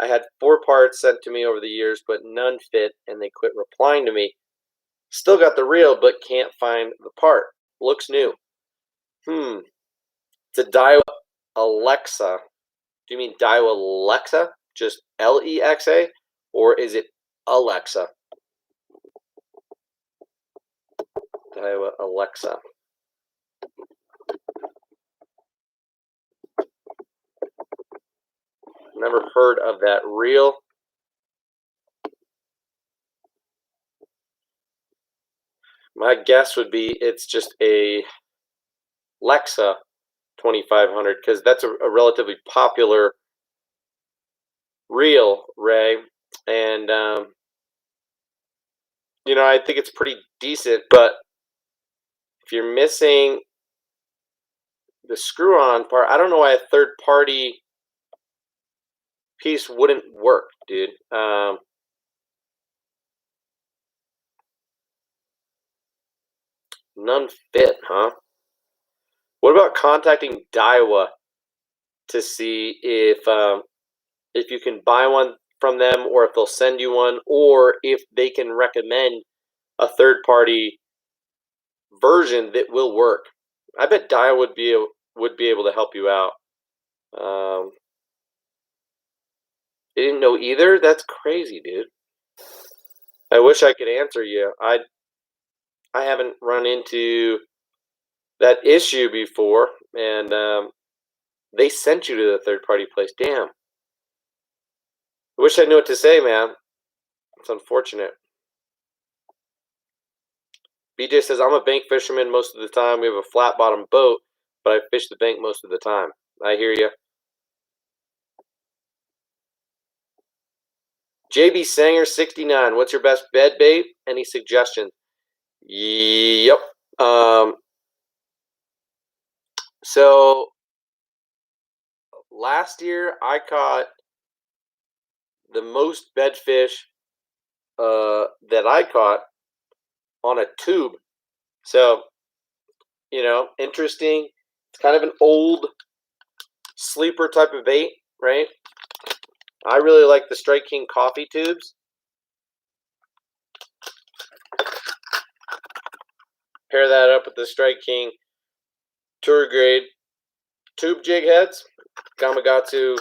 I had 4 parts sent to me over the years, but none fit, and they quit replying to me. Still got the reel, but can't find the part. Looks new. It's a Daiwa Alexa. Do you mean Daiwa Alexa? Just Lexa? Or is it Alexa? Daiwa Alexa. Never heard of that reel. My guess would be it's just a Lexa 2500, because that's a relatively popular reel, Ray. And, I think it's pretty decent, but if you're missing the screw-on part, I don't know why a third-party piece wouldn't work, dude. None fit, huh? What about contacting Daiwa to see if you can buy one from them, or if they'll send you one, or if they can recommend a third-party version that will work? I bet Daiwa would be able to help you out. They didn't know either? That's crazy, dude. I wish I could answer you. I haven't run into that issue before, and they sent you to the third-party place. Damn. I wish I knew what to say, man. It's unfortunate. BJ says, I'm a bank fisherman most of the time. We have a flat-bottom boat, but I fish the bank most of the time. I hear you. JB Sanger 69. What's your best bed bait? Any suggestions? Yep. So last year I caught the most bedfish that I caught on a tube. So, interesting. It's kind of an old sleeper type of bait, right? I really like the Strike King coffee tubes. Pair that up with the Strike King tour grade tube jig heads. Gamakatsu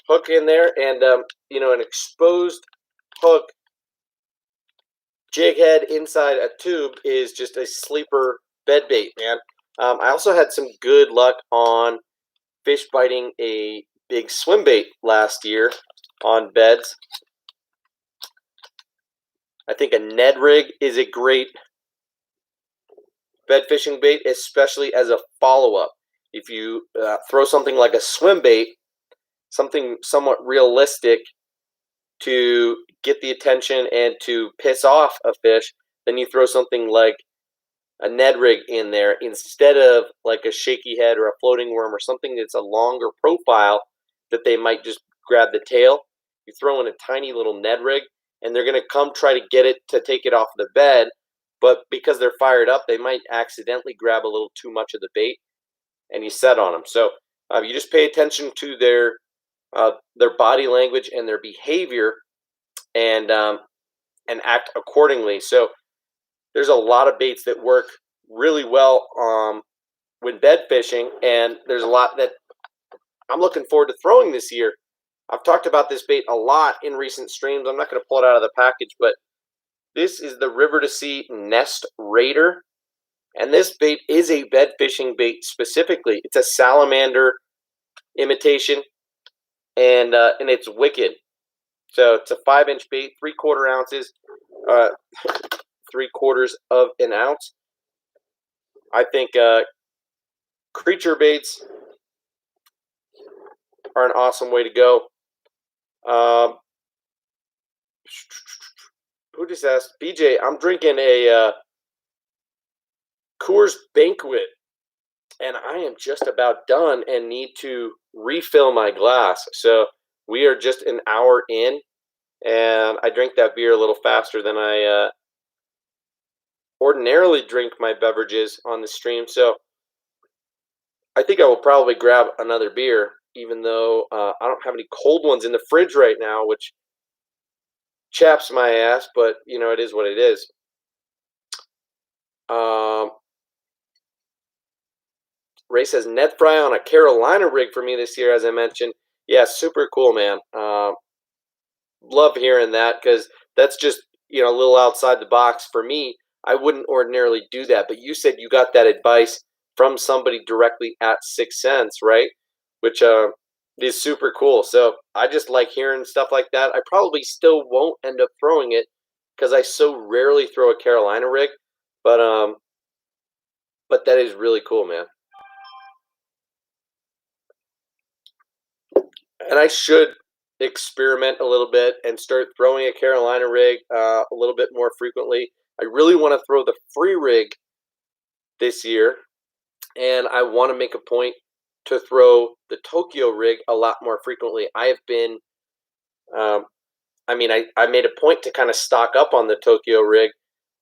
hook in there, and an exposed hook jig head inside a tube is just a sleeper bed bait, man. I also had some good luck on fish biting a big swim bait last year on beds. I think a Ned rig is a great bed fishing bait, especially as a follow-up. If you throw something like a swim bait, something somewhat realistic to get the attention and to piss off a fish, then you throw something like a Ned rig in there instead of like a shaky head or a floating worm or something that's a longer profile that they might just grab the tail. You throw in a tiny little Ned rig and they're going to come try to get it to take it off the bed, but because they're fired up, they might accidentally grab a little too much of the bait and you set on them. So you just pay attention to their body language and their behavior, and act accordingly. So there's a lot of baits that work really well when bed fishing, and there's a lot that I'm looking forward to throwing this year. I've talked about this bait a lot in recent streams. I'm not going to pull it out of the package, but this is the River to Sea Nest Raider, and this bait is a bed fishing bait specifically. It's a salamander imitation, and it's wicked. So it's a 5-inch bait, 3/4 ounces, 3/4 of an ounce. I think creature baits are an awesome way to go. Who just asked? BJ, I'm drinking a Coors Banquet, and I am just about done and need to refill my glass. So we are just an hour in, and I drank that beer a little faster than I ordinarily drink my beverages on the stream. So I think I will probably grab another beer, even though I don't have any cold ones in the fridge right now, which chaps my ass, but you know, it is what it is. Ray says Ned fry on a Carolina rig for me this year, as I mentioned. Yeah, super cool, man. Love hearing that, because that's just, you know, a little outside the box for me. I wouldn't ordinarily do that, but you said you got that advice from somebody directly at 6 Cents, right? Which is super cool. So I just like hearing stuff like that. I probably still won't end up throwing it because I so rarely throw a Carolina rig, but that is really cool, man. And I should experiment a little bit and start throwing a Carolina rig a little bit more frequently. I really want to throw the free rig this year, and I want to make a point to throw the Tokyo rig a lot more frequently. I have been, I made a point to kind of stock up on the Tokyo rig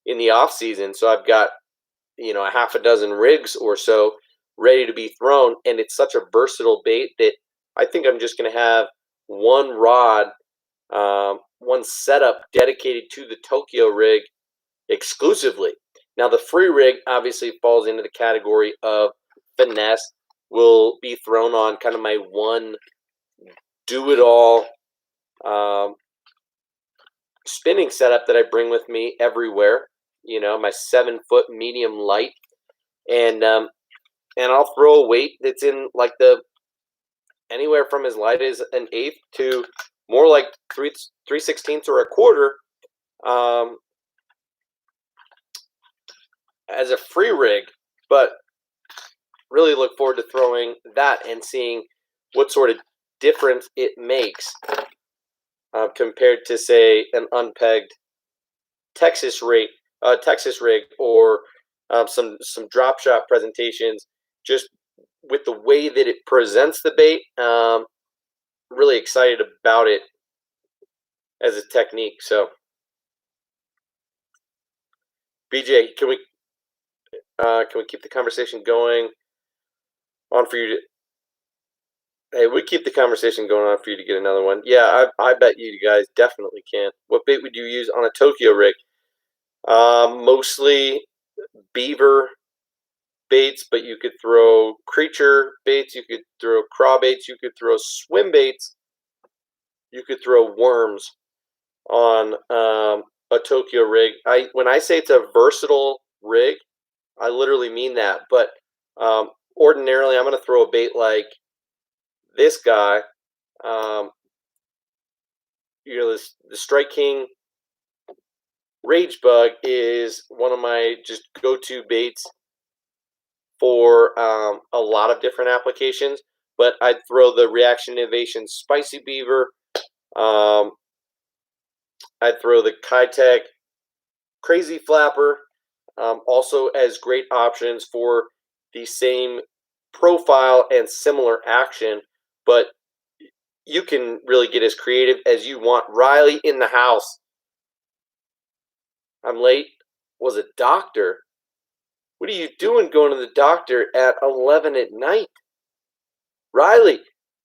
in the off season, so I've got, you know, a half a dozen rigs or so ready to be thrown, and it's such a versatile bait that I think I'm just going to have one rod, one setup dedicated to the Tokyo rig exclusively. Now, the free rig obviously falls into the category of finesse, will be thrown on kind of my one do-it-all spinning setup that I bring with me everywhere. You know, my 7-foot medium light, and I'll throw a weight that's in like the anywhere from as light as an eighth to more like 3/16 or a quarter, as a free rig. But really look forward to throwing that and seeing what sort of difference it makes compared to, say, an unpegged Texas rig, or some drop shot presentations. Just with the way that it presents the bait, really excited about it as a technique. So, BJ, can we keep the conversation going on for you to? Hey, we keep the conversation going on for you to get another one. Yeah, I bet you guys definitely can. What bait would you use on a Tokyo rig? Mostly beaver baits, but you could throw creature baits, you could throw craw baits, you could throw swim baits, you could throw worms on a Tokyo rig. When I say it's a versatile rig, I literally mean that. But ordinarily, I'm going to throw a bait like this guy. You know, the Strike King Rage Bug is one of my just go-to baits for a lot of different applications, but I'd throw the Reaction Innovation Spicy Beaver. I'd throw the Kitech Crazy Flapper, also as great options for the same profile and similar action, but you can really get as creative as you want. Riley in the house. I'm late. Was a doctor. What are you doing going to the doctor at 11 at night? Riley,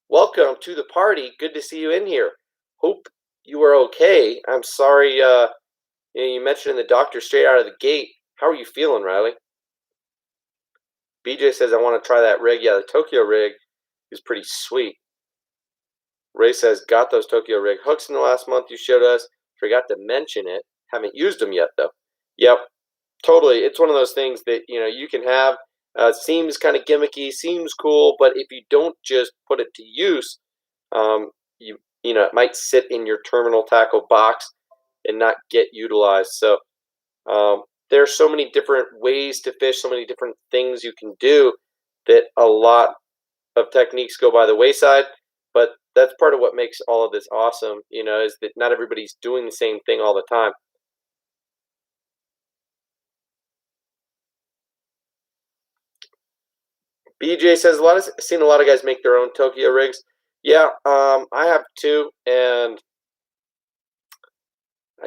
welcome to the party. Good to see you in here. Hope you are okay. I'm sorry you mentioned the doctor straight out of the gate. How are you feeling, Riley? BJ says, I want to try that rig. Yeah, the Tokyo rig is pretty sweet. Ray says, got those Tokyo rig hooks in the last month you showed us. Forgot to mention it. Haven't used them yet, though. Yep, totally. It's one of those things that, you can have. Seems kind of gimmicky, seems cool, but if you don't just put it to use, it might sit in your terminal tackle box and not get utilized. So there are so many different ways to fish, so many different things you can do that a lot of techniques go by the wayside. But that's part of what makes all of this awesome, is that not everybody's doing the same thing all the time. BJ says seen a lot of guys make their own Tokyo rigs. Yeah, I have too, and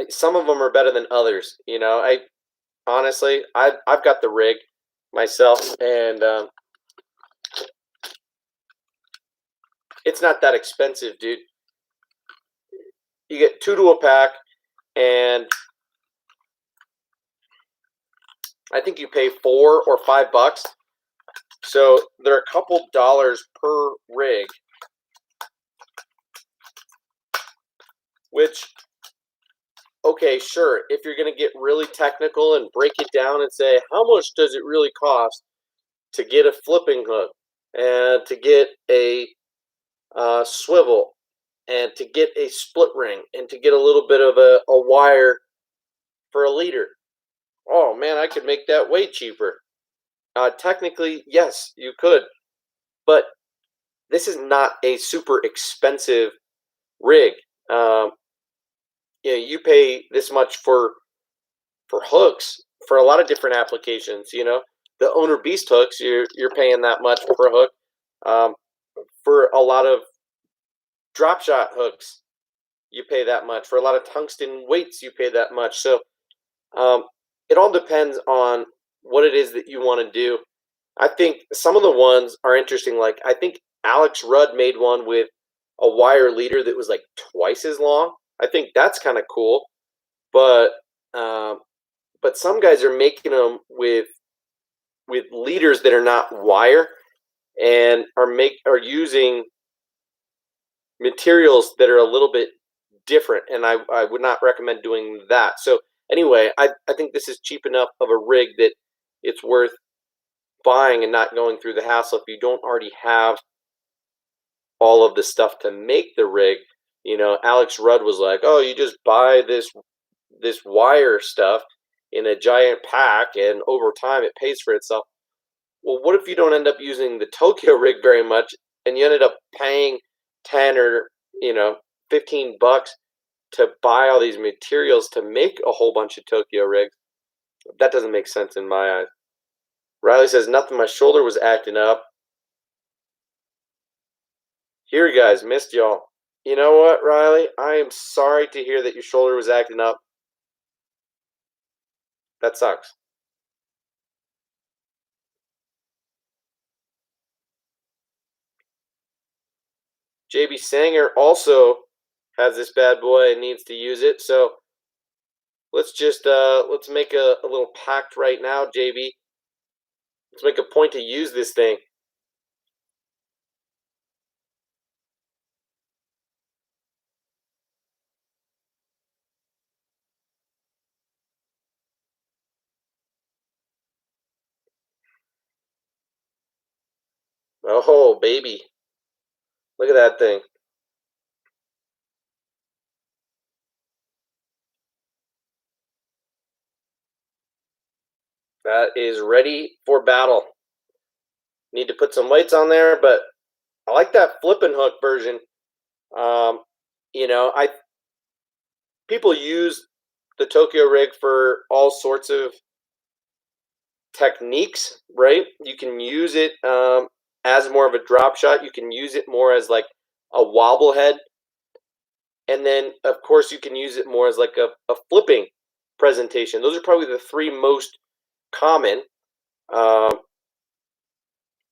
some of them are better than others. Honestly, I've got the rig myself, and it's not that expensive, dude. You get 2 to a pack, and I think you pay $4 or $5. So they're a couple dollars per rig, which, okay, sure, if you're going to get really technical and break it down and say, how much does it really cost to get a flipping hook and to get a swivel and to get a split ring and to get a little bit of a wire for a leader? Oh, man, I could make that way cheaper. Technically, yes, you could, but this is not a super expensive rig. You pay this much for hooks for a lot of different applications. The Owner Beast hooks, you're paying that much per hook. For a lot of drop shot hooks, you pay that much. For a lot of tungsten weights, you pay that much. So it all depends on what it is that you want to do. I think some of the ones are interesting. Like, I think Alex Rudd made one with a wire leader that was like twice as long. I think that's kind of cool. But some guys are making them with leaders that are not wire and are using materials that are a little bit different, and I would not recommend doing that. So anyway, I think this is cheap enough of a rig that it's worth buying and not going through the hassle if you don't already have all of the stuff to make the rig. Alex Rudd was like, oh, you just buy this wire stuff in a giant pack, and over time it pays for itself. Well, what if you don't end up using the Tokyo rig very much, and you ended up paying 10 or $15 to buy all these materials to make a whole bunch of Tokyo rigs? That doesn't make sense in my eyes. Riley says, nothing, my shoulder was acting up. Here, you guys, missed y'all. You know what, Riley? I am sorry to hear that your shoulder was acting up. That sucks. JB Sanger also has this bad boy and needs to use it. So let's just let's make a little pact right now, JB. Let's make a point to use this thing. Oh, baby. Look at that thing. That is ready for battle. Need to put some weights on there, but I like that flipping hook version. You know, people use the Tokyo rig for all sorts of techniques, right? You can use it as more of a drop shot. You can use it more as like a wobble head. And then, of course, you can use it more as like a flipping presentation. Those are probably the three most common,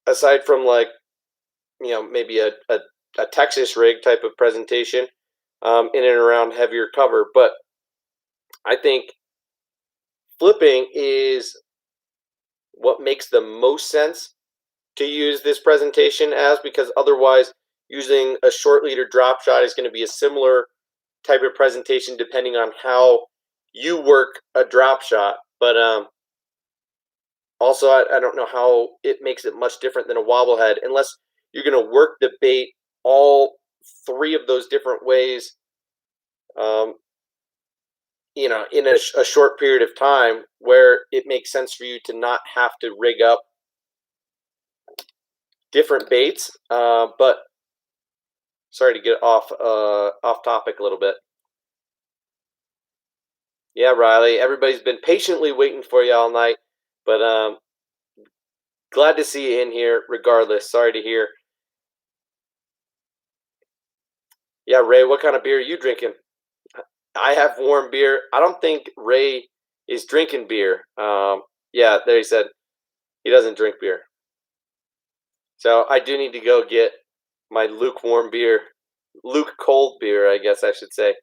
aside from like, you know, maybe a Texas rig type of presentation in and around heavier cover. But I think flipping is what makes the most sense to use this presentation as, because otherwise using a short leader drop shot is going to be a similar type of presentation depending on how you work a drop shot. But also, I don't know how it makes it much different than a wobble head unless you're going to work the bait all three of those different ways, you know, in a short period of time, where it makes sense for you to not have to rig up different baits. But sorry to get off topic a little bit. Yeah, Riley, everybody's been patiently waiting for you all night, but glad to see you in here regardless. Sorry to hear. Yeah, Ray, what kind of beer are you drinking? I have warm beer. I don't think Ray is drinking beer. Yeah, there he said he doesn't drink beer. So I do need to go get my lukewarm beer, luke cold beer, I guess I should say.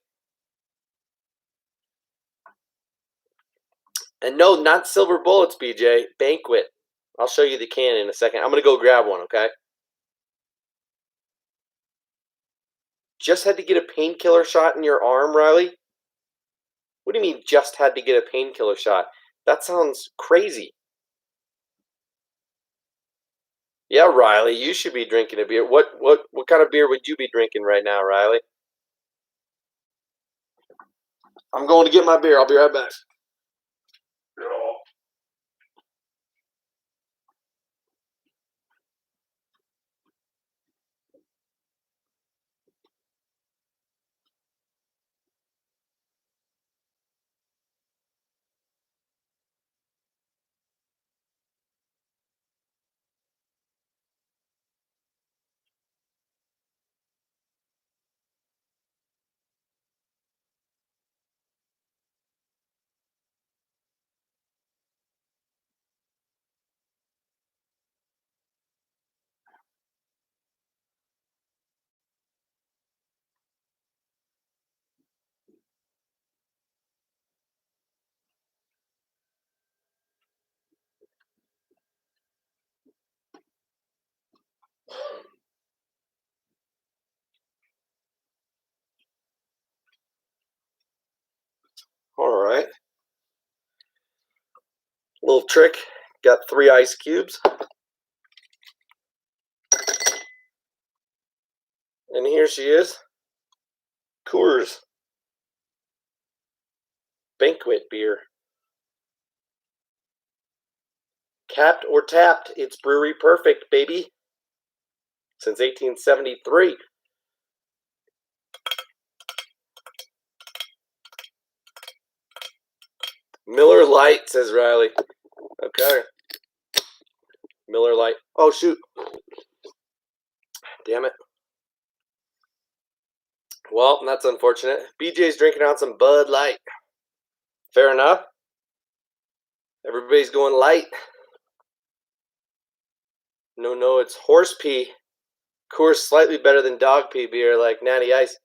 And no, not Silver Bullets, BJ. Banquet. I'll show you the can in a second. I'm going to go grab one, okay? Just had to get a painkiller shot in your arm, Riley? What do you mean just had to get a painkiller shot? That sounds crazy. Yeah, Riley, you should be drinking a beer. What kind of beer would you be drinking right now, Riley? I'm going to get my beer. I'll be right back. All right. Little trick. Got 3 ice cubes. And here she is. Coors Banquet beer. Capped or tapped, it's brewery perfect, baby. Since 1873. Miller Lite, says Riley. Okay. Miller Lite. Oh, shoot. Damn it. Well, that's unfortunate. BJ's drinking out some Bud Light. Fair enough. Everybody's going light. No, it's horse pee. Coors slightly better than dog pee beer like Natty Ice.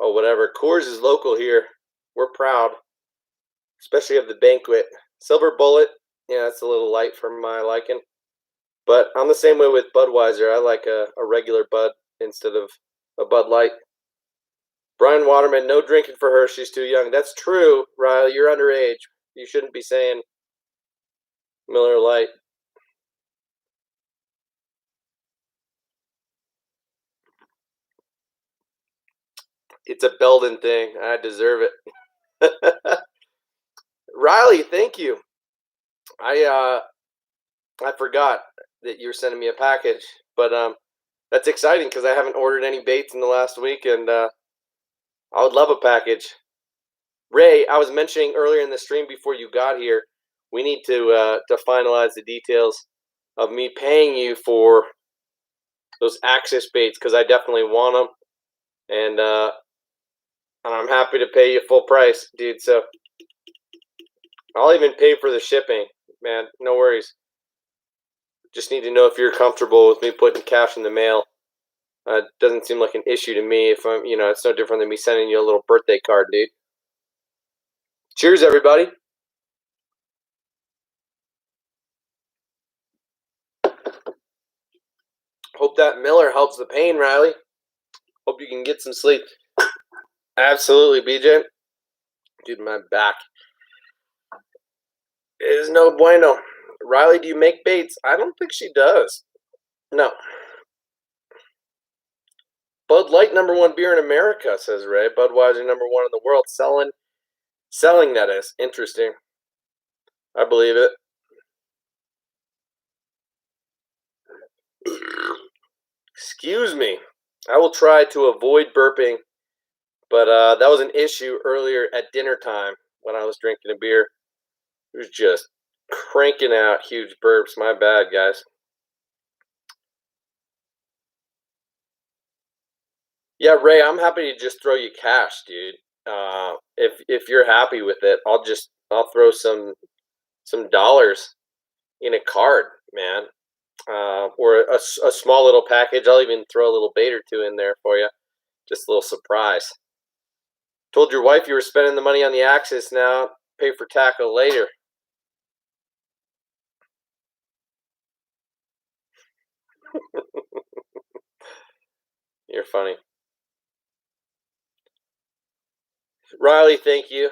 Oh, whatever. Coors is local here. We're proud. Especially of the Banquet. Silver Bullet, yeah, it's a little light for my liking. But I'm the same way with Budweiser. I like a regular Bud instead of a Bud Light. Brian Waterman, no drinking for her. She's too young. That's true, Riley. You're underage. You shouldn't be saying Miller Lite. It's a Belden thing. I deserve it. Riley, thank you. I forgot that you were sending me a package, but that's exciting because I haven't ordered any baits in the last week, and I would love a package. Ray, I was mentioning earlier in the stream before you got here, we need to finalize the details of me paying you for those Axis baits because I definitely want them, and I'm happy to pay you full price, dude. So I'll even pay for the shipping, man. No worries. Just need to know if you're comfortable with me putting cash in the mail. It doesn't seem like an issue to me. If I'm, it's no different than me sending you a little birthday card, dude. Cheers, everybody. Hope that Miller helps the pain, Riley. Hope you can get some sleep. Absolutely, BJ. Dude, my back is no bueno. Riley, do you make baits? I don't think she does. No. Bud Light, #1 beer in America, says Ray. Budweiser, #1 in the world. Selling that is. Interesting. I believe it. Excuse me. I will try to avoid burping, but that was an issue earlier at dinner time when I was drinking a beer. It was just cranking out huge burps. My bad, guys. Yeah, Ray, I'm happy to just throw you cash, dude. If you're happy with it, I'll throw some dollars in a card, man, or a small little package. I'll even throw a little bait or two in there for you, just a little surprise. Told your wife you were spending the money on the Axis. Now pay for tackle later. You're funny. Riley, thank you.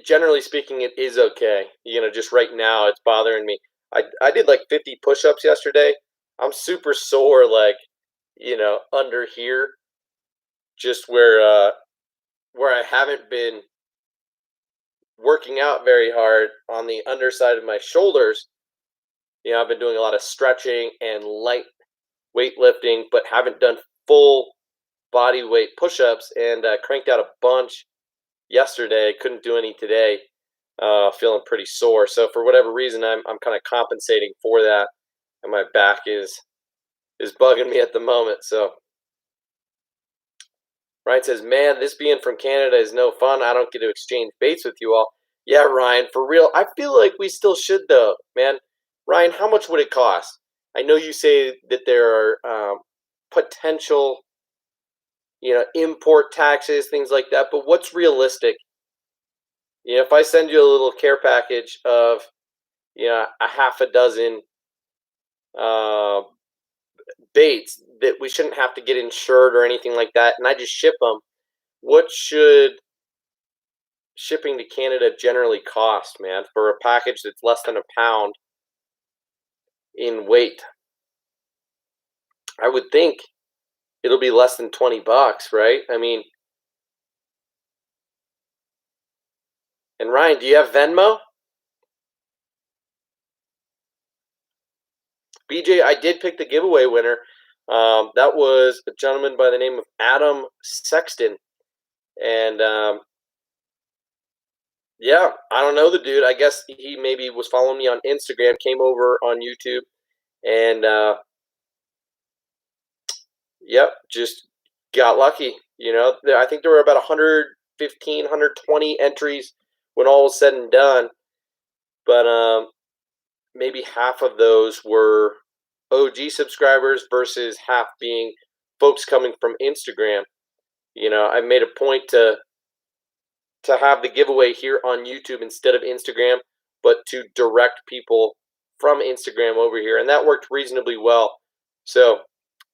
Generally speaking, it is okay. Just right now, it's bothering me. I did like 50 push-ups yesterday. I'm super sore, like, under here, just where I haven't been working out very hard on the underside of my shoulders. I've been doing a lot of stretching and light weightlifting, but haven't done full body weight push-ups, and cranked out a bunch yesterday. Couldn't do any today. Feeling pretty sore. So for whatever reason, I'm kind of compensating for that, and my back is bugging me at the moment. So Ryan says, "Man, this being from Canada is no fun. I don't get to exchange baits with you all." Yeah, Ryan, for real. I feel like we still should, though, man. Ryan, how much would it cost? I know you say that there are potential, import taxes, things like that, but what's realistic? If I send you a little care package of, a half a dozen baits that we shouldn't have to get insured or anything like that, and I just ship them, what should shipping to Canada generally cost, man, for a package that's less than a pound in weight? I would think it'll be less than $20, right? I mean, and Ryan, do you have Venmo? BJ, I did pick the giveaway winner. That was a gentleman by the name of Adam Sexton. And yeah, I don't know the dude. I guess he maybe was following me on Instagram, came over on YouTube, and yep, just got lucky. I think there were about 115, 120 entries when all was said and done. But maybe half of those were OG subscribers versus half being folks coming from Instagram. I made a point to have the giveaway here on YouTube instead of Instagram, but to direct people from Instagram over here, and that worked reasonably well. So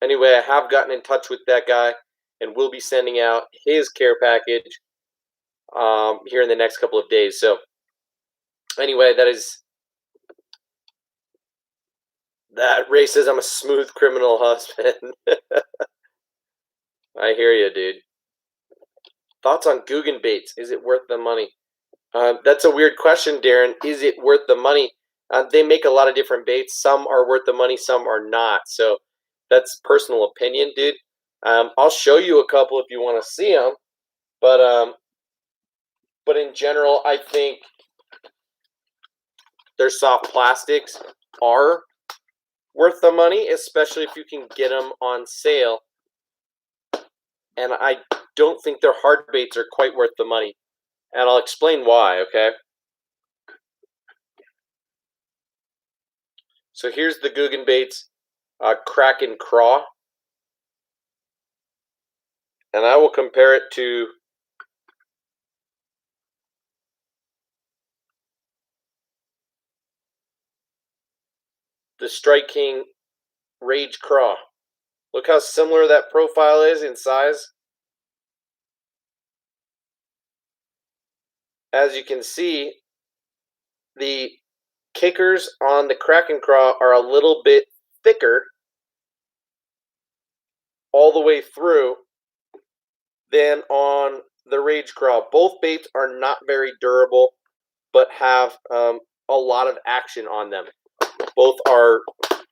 anyway, I have gotten in touch with that guy, and we'll be sending out his care package here in the next couple of days. So anyway, that Ray says I'm a smooth criminal husband. I hear you, dude. Thoughts on Guggen baits? Is it worth the money? That's a weird question, Darren. Is it worth the money? They make a lot of different baits. Some are worth the money, some are not. So that's personal opinion, dude. I'll show you a couple if you want to see them. But in general, I think their soft plastics are worth the money, especially if you can get them on sale. And I don't think their hard baits are quite worth the money. And I'll explain why, okay? So here's the Googan Baits Kraken Craw. And I will compare it to the Strike King Rage Craw. Look how similar that profile is in size. As you can see, the kickers on the Kraken Craw are a little bit thicker all the way through than on the Rage Craw. Both baits are not very durable, but have a lot of action on them. Both are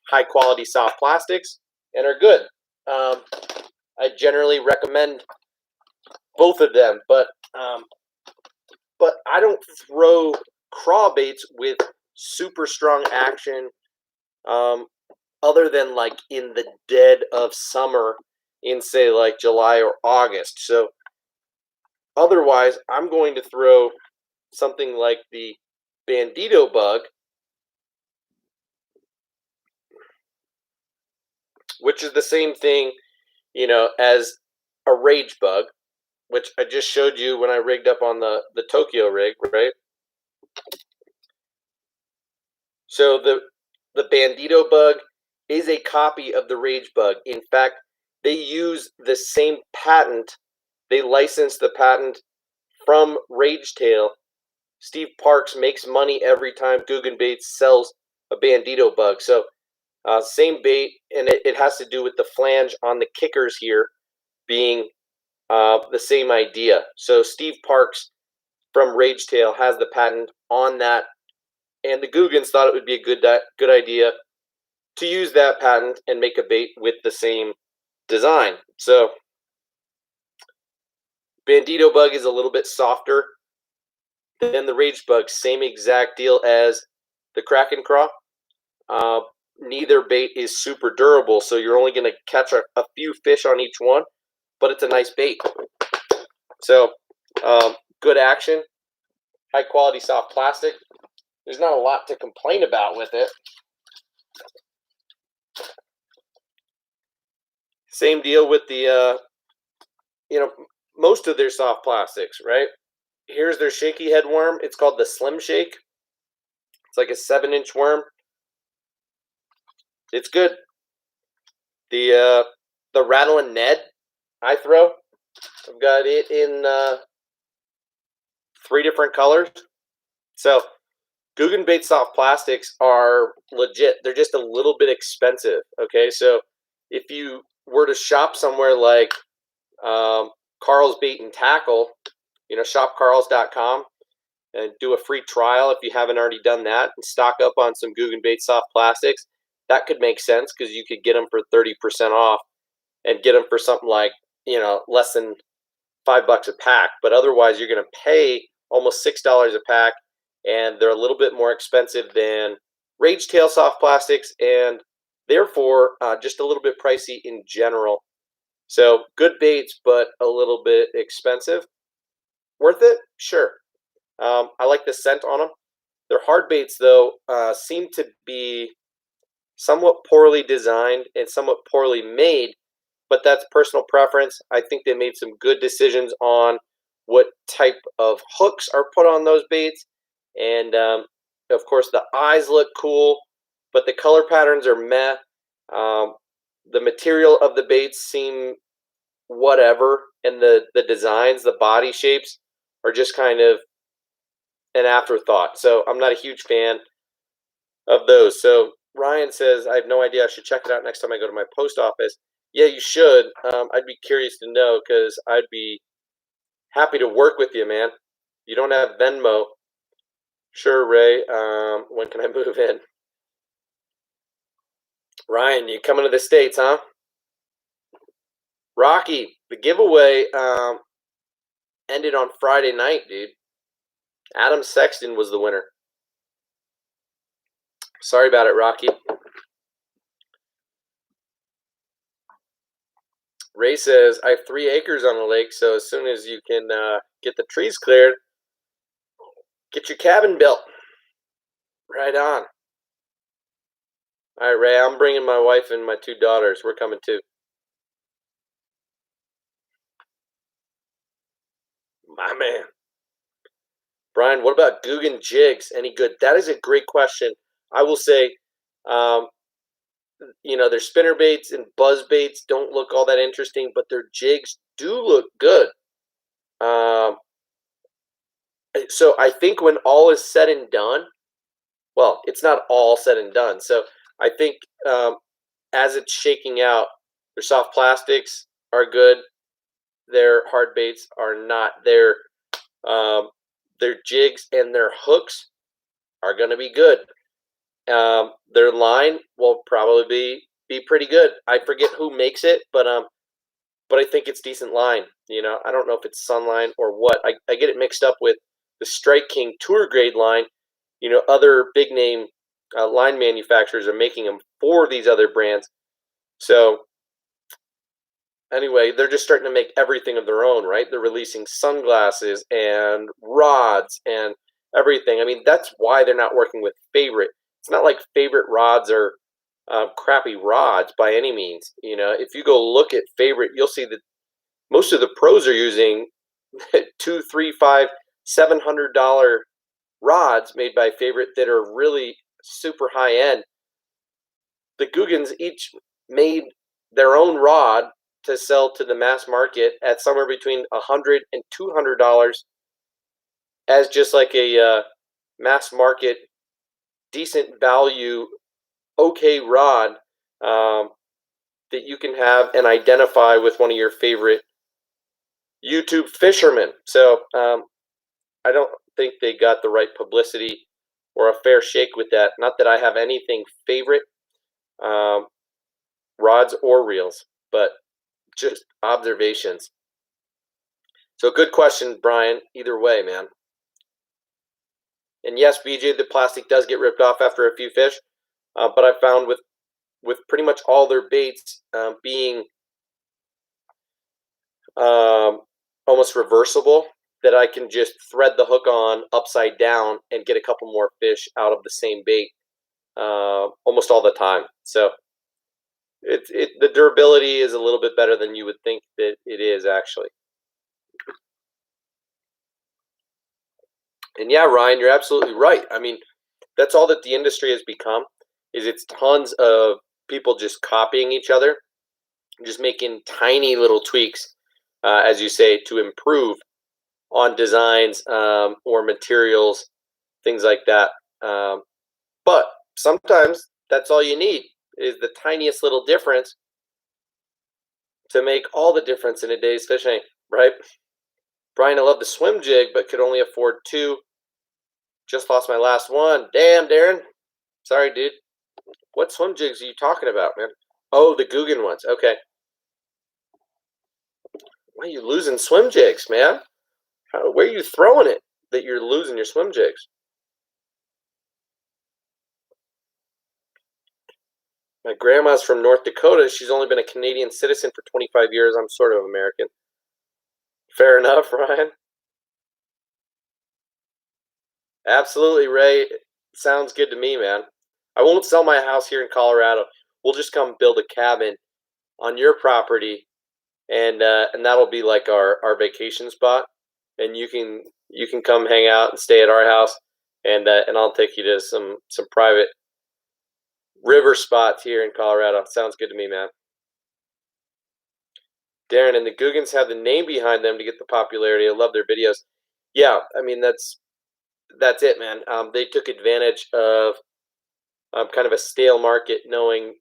high quality soft plastics and are good. I generally recommend both of them, but I don't throw craw baits with super strong action other than like in the dead of summer in, say, like July or August. So otherwise, I'm going to throw something like the Bandito bug, which is the same thing, you know, as a rage bug, which I just showed you when I rigged up on the Tokyo rig, right? So the Bandito bug is a copy of the rage bug. In fact, they use the same patent. They license the patent from Ragetail. Steve Parks makes money every time Googan Baits sells a Bandito bug. So same bait, and it has to do with the flange on the kickers here being the same idea. So Steve Parks from Ragetail has the patent on that, and the Googans thought it would be a good idea to use that patent and make a bait with the same design. So Bandito bug is a little bit softer than the Rage bug. Same exact deal as the Kraken Craw. Neither bait is super durable, so you're only going to catch a few fish on each one, but it's a nice bait. So good action, high quality soft plastic. There's not a lot to complain about with it. Same deal with the, most of their soft plastics, right? Here's their shaky head worm. It's called the Slim Shake. It's like a 7-inch worm. It's good. The Rattlin' Ned I throw, I've got it in 3 different colors. So Googan Bait soft plastics are legit. They're just a little bit expensive. Okay, so if you were to shop somewhere like Carl's Bait and Tackle, shopcarls.com, and do a free trial if you haven't already done that, and stock up on some Googan Bait soft plastics, that could make sense because you could get them for 30% off and get them for something like, less than $5 a pack. But otherwise, you're going to pay almost $6 a pack, and they're a little bit more expensive than Ragetail soft plastics, and therefore just a little bit pricey in general. So good baits, but a little bit expensive. Worth it? Sure. I like the scent on them. Their hard baits, though, seem to be somewhat poorly designed and somewhat poorly made, but that's personal preference. I think they made some good decisions on what type of hooks are put on those baits, and of course the eyes look cool, but the color patterns are meh. The material of the baits seem whatever, and the designs, the body shapes are just kind of an afterthought. So I'm not a huge fan of those. So Ryan says, I have no idea. I should check it out next time I go to my post office. Yeah, you should. I'd be curious to know because I'd be happy to work with you, man. You don't have Venmo. Sure, Ray. When can I move in? Ryan, you coming to the States, huh? Rocky, the giveaway ended on Friday night, dude. Adam Sexton was the winner. Sorry about it, Rocky. Ray says, I have 3 acres on the lake, so as soon as you can get the trees cleared, get your cabin built. Right on. All right, Ray, I'm bringing my wife and my 2 daughters. We're coming too. My man. Brian, what about Guggen jigs? Any good? That is a great question. I will say, their spinner baits and buzz baits don't look all that interesting, but their jigs do look good. So I think when all is said and done, well, it's not all said and done. So I think as it's shaking out, their soft plastics are good. Their hard baits are not. Their jigs and their hooks are going to be good. Their line will probably be pretty good. I forget who makes it, but I think it's decent line. I don't know if it's Sunline or what. I get it mixed up with the Strike King Tour Grade line. Other big name line manufacturers are making them for these other brands. So anyway, they're just starting to make everything of their own, right? They're releasing sunglasses and rods and everything. I mean, that's why they're not working with Favorite. It's not like Favorite rods are crappy rods by any means. If you go look at Favorite, you'll see that most of the pros are using $200, $300, $500, $700 rods made by Favorite that are really super high end. The Guggens each made their own rod to sell to the mass market at somewhere between $100 and $200 as just like a mass market, decent value, okay rod that you can have and identify with one of your favorite YouTube fishermen. So I don't think they got the right publicity or a fair shake with that. Not that I have anything Favorite rods or reels, but just observations. So good question, Brian. Either way, man. And yes, BJ, the plastic does get ripped off after a few fish, but I found with pretty much all their baits being almost reversible, that I can just thread the hook on upside down and get a couple more fish out of the same bait almost all the time. So the durability is a little bit better than you would think that it is, actually. And yeah, Ryan, you're absolutely right. I mean, that's all that the industry has become, is it's tons of people just copying each other, just making tiny little tweaks, as you say, to improve on designs or materials, things like that. But sometimes that's all you need, is the tiniest little difference to make all the difference in a day's fishing, right? Brian, I love the swim jig, but could only afford 2. Just lost my last one. Damn, Darren. Sorry, dude. What swim jigs are you talking about, man? Oh, the Guggen ones. Okay. Why are you losing swim jigs, man? Where are you throwing it that you're losing your swim jigs? My grandma's from North Dakota. She's only been a Canadian citizen for 25 years. I'm sort of American. Fair enough, Ryan. Absolutely, Ray. Sounds good to me, man. I won't sell my house here in Colorado. We'll just come build a cabin on your property, and that'll be like our vacation spot. And you can come hang out and stay at our house, and I'll take you to some private river spots here in Colorado. Sounds good to me, man. Darren, and the Guggens have the name behind them to get the popularity. I love their videos. Yeah, I mean that's it, man. They took advantage of kind of a stale market, knowing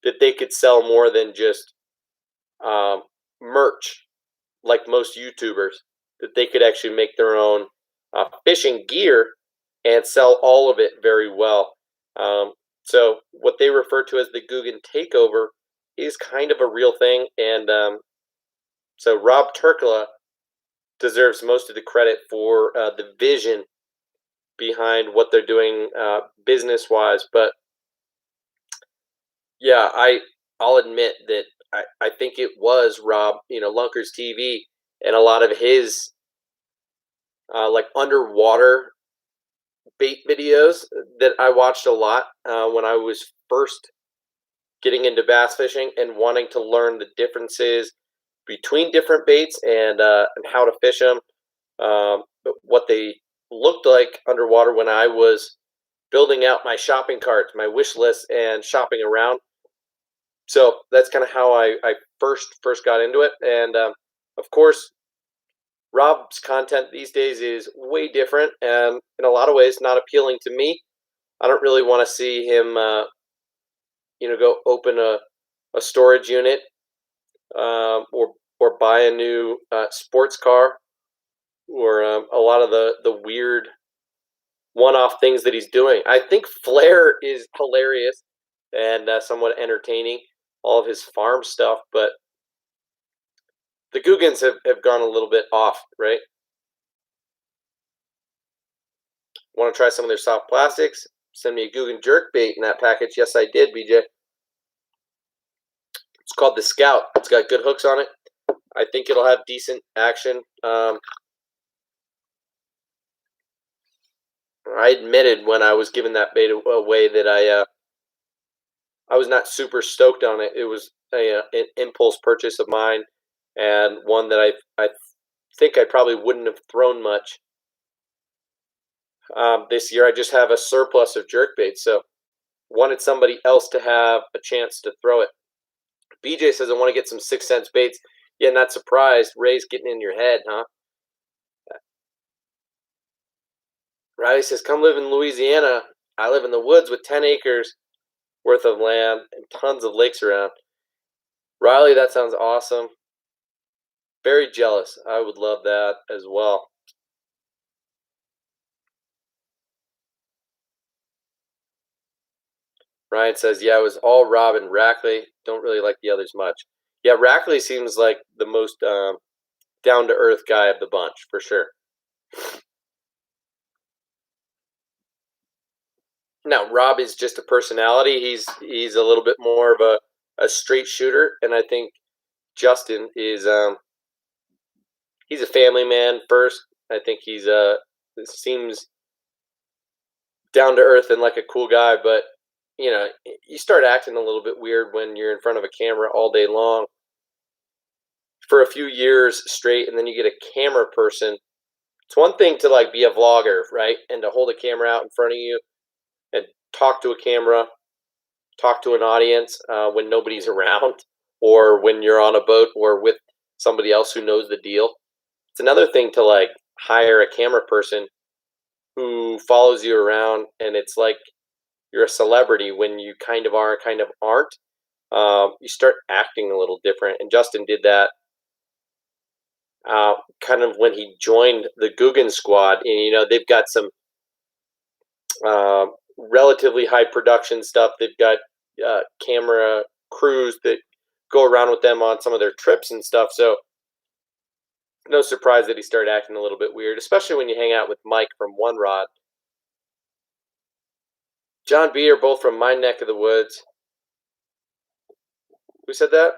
that they could sell more than just merch like most YouTubers, that they could actually make their own fishing gear and sell all of it very well. So what they refer to as the Guggen takeover is kind of a real thing, and so Rob Turkla deserves most of the credit for the vision behind what they're doing business wise. But yeah, I'll admit that I think it was Rob, Lunker's TV and a lot of his like underwater bait videos that I watched a lot when I was first getting into bass fishing and wanting to learn the differences between different baits and how to fish them, what they looked like underwater when I was building out my shopping cart, my wish list, and shopping around. So that's kind of how I first got into it, and of course, Rob's content these days is way different, and in a lot of ways, not appealing to me. I don't really want to see him, go open a storage unit or buy a new sports car or a lot of the weird one-off things that he's doing. I think Flair is hilarious and somewhat entertaining, all of his farm stuff, but the Guggens have gone a little bit off, right? Want to try some of their soft plastics? Send me a Guggen jerk bait in that package. Yes, I did, BJ. It's called the Scout. It's got good hooks on it. I think it'll have decent action. I admitted when I was giving that bait away that I was not super stoked on it. It was an impulse purchase of mine, and one that I think I probably wouldn't have thrown much this year. I just have a surplus of jerkbait, so wanted somebody else to have a chance to throw it. BJ says, I want to get some 6 cents baits. Yeah, not surprised. Ray's getting in your head, huh? Riley says, come live in Louisiana. I live in the woods with 10 acres worth of land and tons of lakes around. Riley, that sounds awesome. Very jealous. I would love that as well. Ryan says, yeah, it was all Rob and Rackley. Don't really like the others much. Yeah, Rackley seems like the most down-to-earth guy of the bunch, for sure. Now, Rob is just a personality. He's a little bit more of a straight shooter, and I think Justin is he's a family man first. I think he's seems down to earth and like a cool guy, but you start acting a little bit weird when you're in front of a camera all day long for a few years straight, and then you get a camera person. It's one thing to like be a vlogger, right, and to hold a camera out in front of you and talk to a camera, talk to an audience when nobody's around, or when you're on a boat or with somebody else who knows the deal. It's another thing to like hire a camera person who follows you around, and it's like you're a celebrity when you kind of are, kind of aren't. You start acting a little different, and Justin did that kind of when he joined the Guggen squad. And they've got some relatively high production stuff. They've got camera crews that go around with them on some of their trips and stuff. So no surprise that he started acting a little bit weird, especially when you hang out with Mike from One Rod. John B are both from my neck of the woods. Who said that?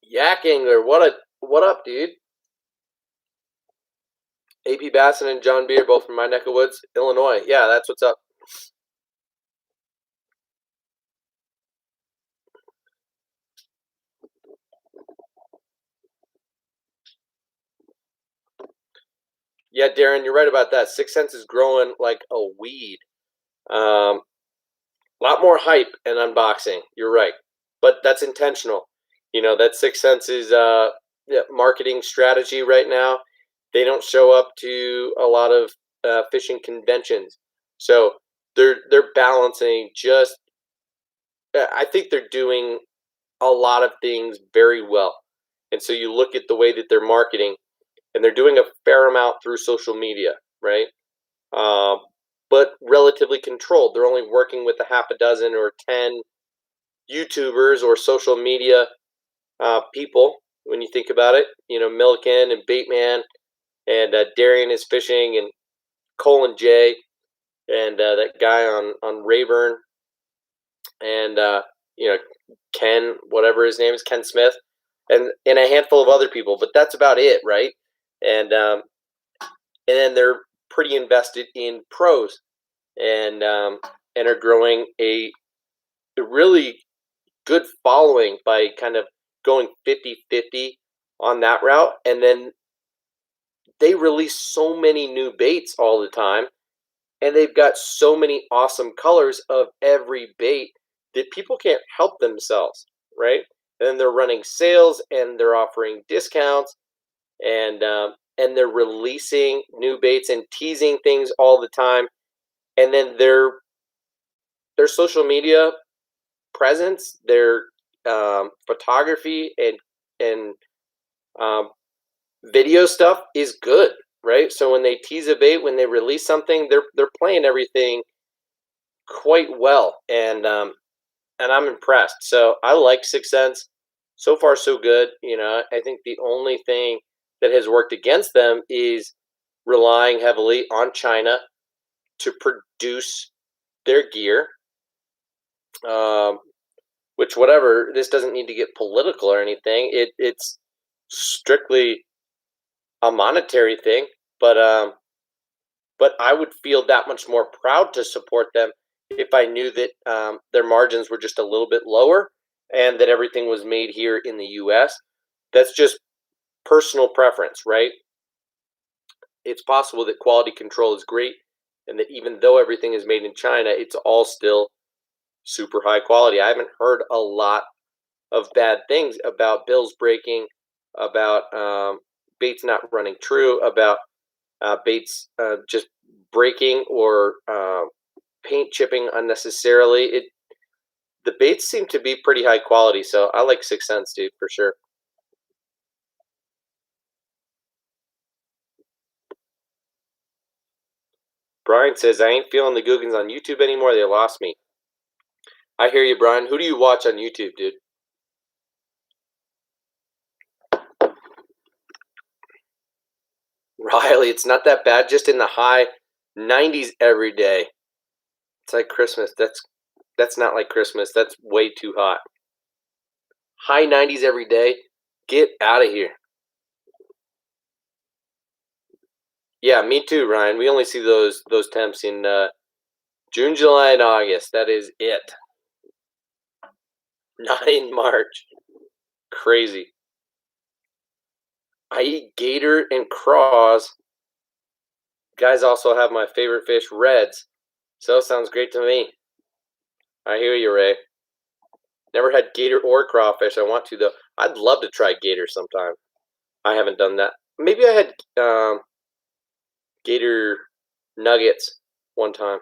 Yak Angler, what up, dude? AP Basson and John B are both from my neck of woods, Illinois. Yeah, that's what's up. Yeah, Darren, you're right about that. 6 Cents is growing like a weed. A lot more hype and unboxing. You're right, but that's intentional. That 6 Cents is marketing strategy right now. They don't show up to a lot of fishing conventions, so they're balancing just. I think they're doing a lot of things very well, and so you look at the way that they're marketing, and they're doing a fair amount through social media, right? Um, but relatively controlled. They're only working with a half a dozen or 10 YouTubers or social media people. When you think about it, Milliken and Bateman and Darian is fishing and Colin J and that guy on Rayburn and you know Ken, whatever his name is, Ken Smith, and a handful of other people. But that's about it, right? And then they're pretty invested in pros and are growing a really good following by kind of going 50-50 on that route. And then they release so many new baits all the time, and they've got so many awesome colors of every bait that people can't help themselves, right? And then they're running sales and they're offering discounts and they're releasing new baits and teasing things all the time. And then their social media presence, their photography and um, video stuff is good, right? So when they tease a bait, when they release something, they're playing everything quite well, and I'm impressed. So I like Six Sense. So far, so good. I think the only thing that has worked against them is relying heavily on China to produce their gear. Which, whatever, this doesn't need to get political or anything. It's strictly a monetary thing, but I would feel that much more proud to support them if I knew that their margins were just a little bit lower and that everything was made here in the U.S. That's just personal preference, right? It's possible that quality control is great and that even though everything is made in China, it's all still super high quality. I haven't heard a lot of bad things about bills breaking, about baits not running true, about baits just breaking or paint chipping unnecessarily. The baits seem to be pretty high quality, so I like Six Sense, dude, for sure. Brian says, I ain't feeling the Googans on YouTube anymore. They lost me. I hear you, Brian. Who do you watch on YouTube, dude? Riley, it's not that bad. Just in the high 90s every day. It's like Christmas. That's not like Christmas. That's way too hot. High 90s every day. Get out of here. Yeah, me too, Ryan. We only see those temps in June, July, and August. That is it. Not in March. Crazy. I eat gator and craws. Guys also have my favorite fish, reds. So sounds great to me. I hear you, Ray. Never had gator or crawfish. I want to, though. I'd love to try gator sometime. I haven't done that. Maybe I had gator nuggets one time.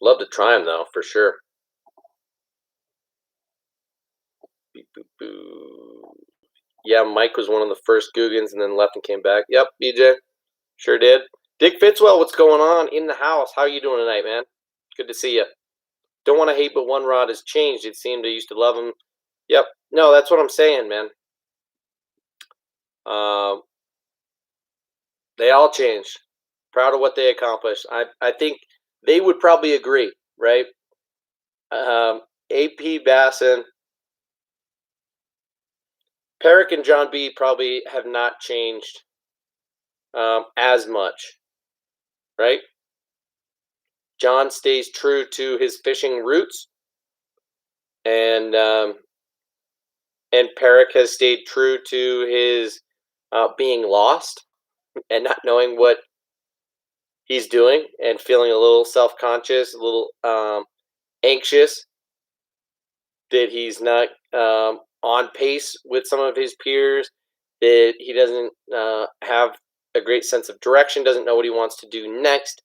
Love to try them, though, for sure. Beep, boop, boo. Yeah, Mike was one of the first Googans and then left and came back. Yep, BJ. Sure did. Dick Fitzwell, what's going on in the house? How are you doing tonight, man? Good to see you. Don't want to hate, but One Rod has changed. It seemed I used to love him. Yep. No, that's what I'm saying, man. They all changed. Proud of what they accomplished. I think they would probably agree, right? AP Basson, Perrick and John B probably have not changed as much, right? John stays true to his fishing roots, and Perrick has stayed true to his being lost and not knowing what he's doing and feeling a little self-conscious, a little anxious that he's not on pace with some of his peers, that he doesn't have a great sense of direction, doesn't know what he wants to do next.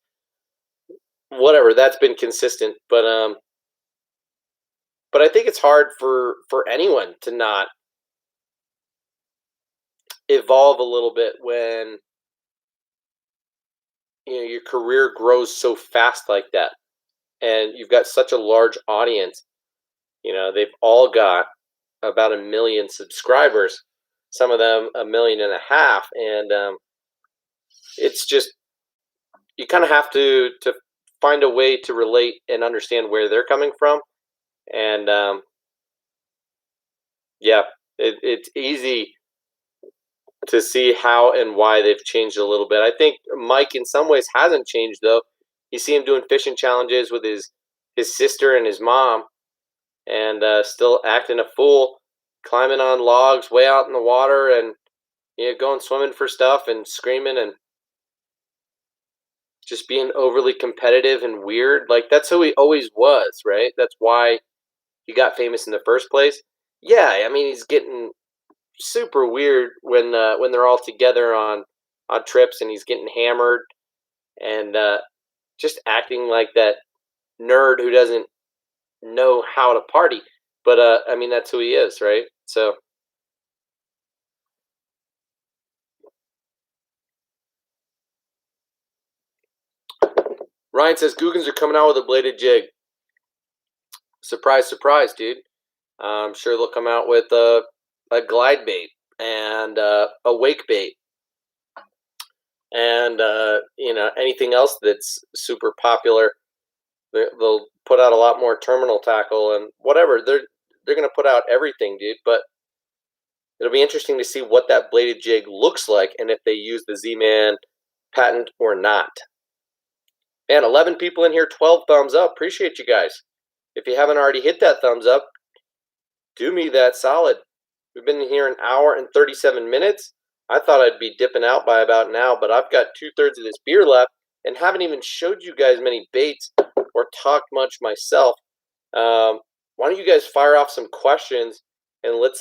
whatever, that's been consistent. But I think it's hard for anyone to not evolve a little bit when your career grows so fast like that, and you've got such a large audience. They've all got about 1 million subscribers, some of them 1.5 million, and it's just you kind of have to find a way to relate and understand where they're coming from, and yeah, it's easy to see how and why they've changed a little bit. I think Mike, in some ways, hasn't changed though. You see him doing fishing challenges with his sister and his mom, and still acting a fool, climbing on logs way out in the water, and going swimming for stuff and screaming and just being overly competitive and weird. Like that's who he always was, right? That's why he got famous in the first place. Yeah, I mean he's getting super weird when they're all together on trips and he's getting hammered and just acting like that nerd who doesn't know how to party. But I mean that's who he is, right? So Ryan says Googans are coming out with a bladed jig. Surprise, surprise, dude. I'm sure they'll come out with a glide bait and a wake bait and anything else that's super popular. They'll put out a lot more terminal tackle and whatever. They're gonna put out everything, dude. But it'll be interesting to see what that bladed jig looks like and if they use the Z-Man patent or not. Man, 11 people in here, 12 thumbs up. Appreciate you guys. If you haven't already hit that thumbs up, do me that solid. We've been here an hour and 37 minutes. I thought I'd be dipping out by about now, but I've got 2/3 of this beer left and haven't even showed you guys many baits or talked much myself. Why don't you guys fire off some questions and let's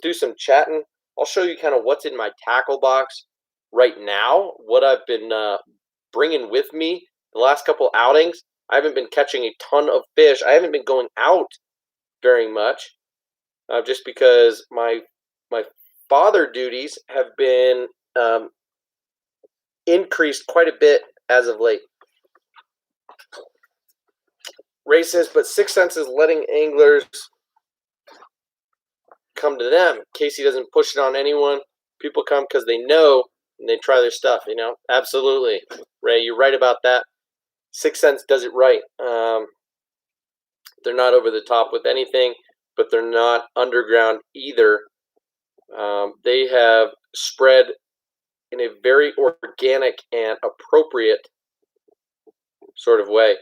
do some chatting. I'll show you kind of what's in my tackle box right now, what I've been bringing with me the last couple outings. I haven't been catching a ton of fish. I haven't been going out very much, just because my father duties have been increased quite a bit as of late. Ray says, but 6th Sense is letting anglers come to them. Casey doesn't push it on anyone. People come because they know and they try their stuff, Absolutely. Ray, you're right about that. 6th Sense does it right. They're not over the top with anything, but they're not underground either. They have spread in a very organic and appropriate sort of way.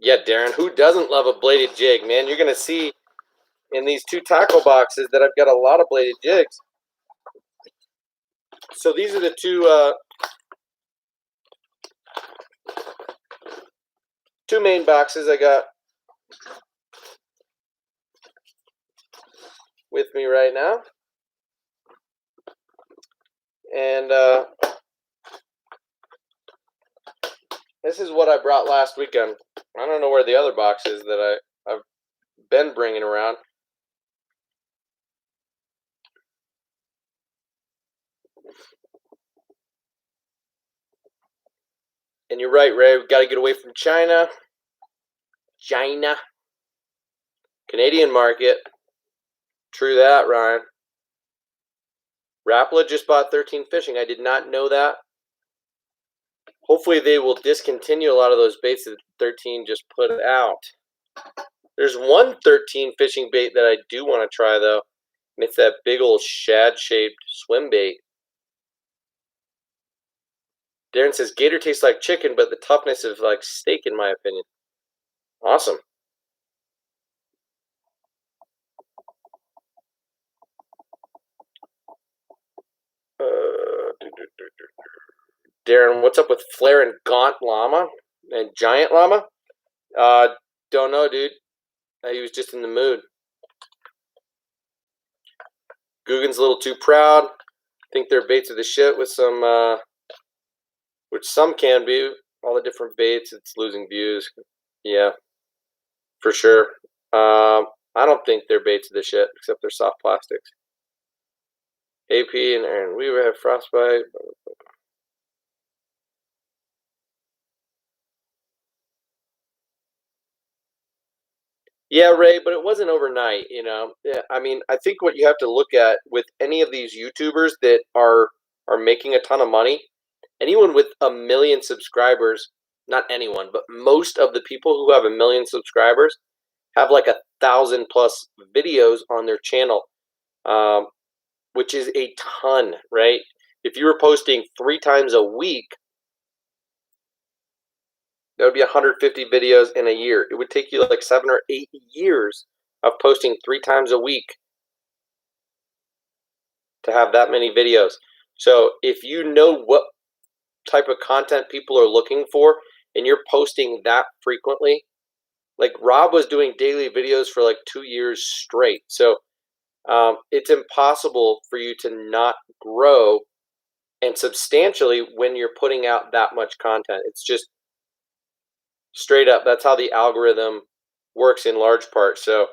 Yeah, Darren, who doesn't love a bladed jig, man? You're going to see in these 2 tackle boxes that I've got a lot of bladed jigs. So these are the two main boxes I got with me right now. And this is what I brought last weekend. I don't know where the other box is that I've been bringing around. And you're right, Ray. We've got to get away from China. Canadian market. True that, Ryan. Rapala just bought 13 Fishing. I did not know that. Hopefully they will discontinue a lot of those baits that 13 just put out. There's one 13 fishing bait that I do want to try, though. And it's that big old shad-shaped swim bait. Darren says, gator tastes like chicken, but the toughness is like steak, in my opinion. Awesome. Darren, what's up with Flare and Gaunt Llama and Giant Llama? Don't know, dude. He was just in the mood. Guggen's a little too proud. Think their baits are the shit with some, which some can be. All the different baits, it's losing views. Yeah, for sure. I don't think their baits are the shit, except they're soft plastics. AP and Aaron Weaver have frostbite. Yeah, Ray, but it wasn't overnight, you know. Yeah, I mean, I think what you have to look at with any of these YouTubers that are making a ton of money, anyone with a million subscribers, not anyone, but most of the people who have a million subscribers have like 1,000+ videos on their channel, um, which is a ton, right? If you were posting 3 times a week, that would be 150 videos in a year. It would take you like 7 or 8 years of posting 3 times a week to have that many videos. So if you know what type of content people are looking for and you're posting that frequently, like Rob was doing daily videos for like 2 years straight. So it's impossible for you to not grow and substantially when you're putting out that much content. It's just straight up. That's how the algorithm works in large part. So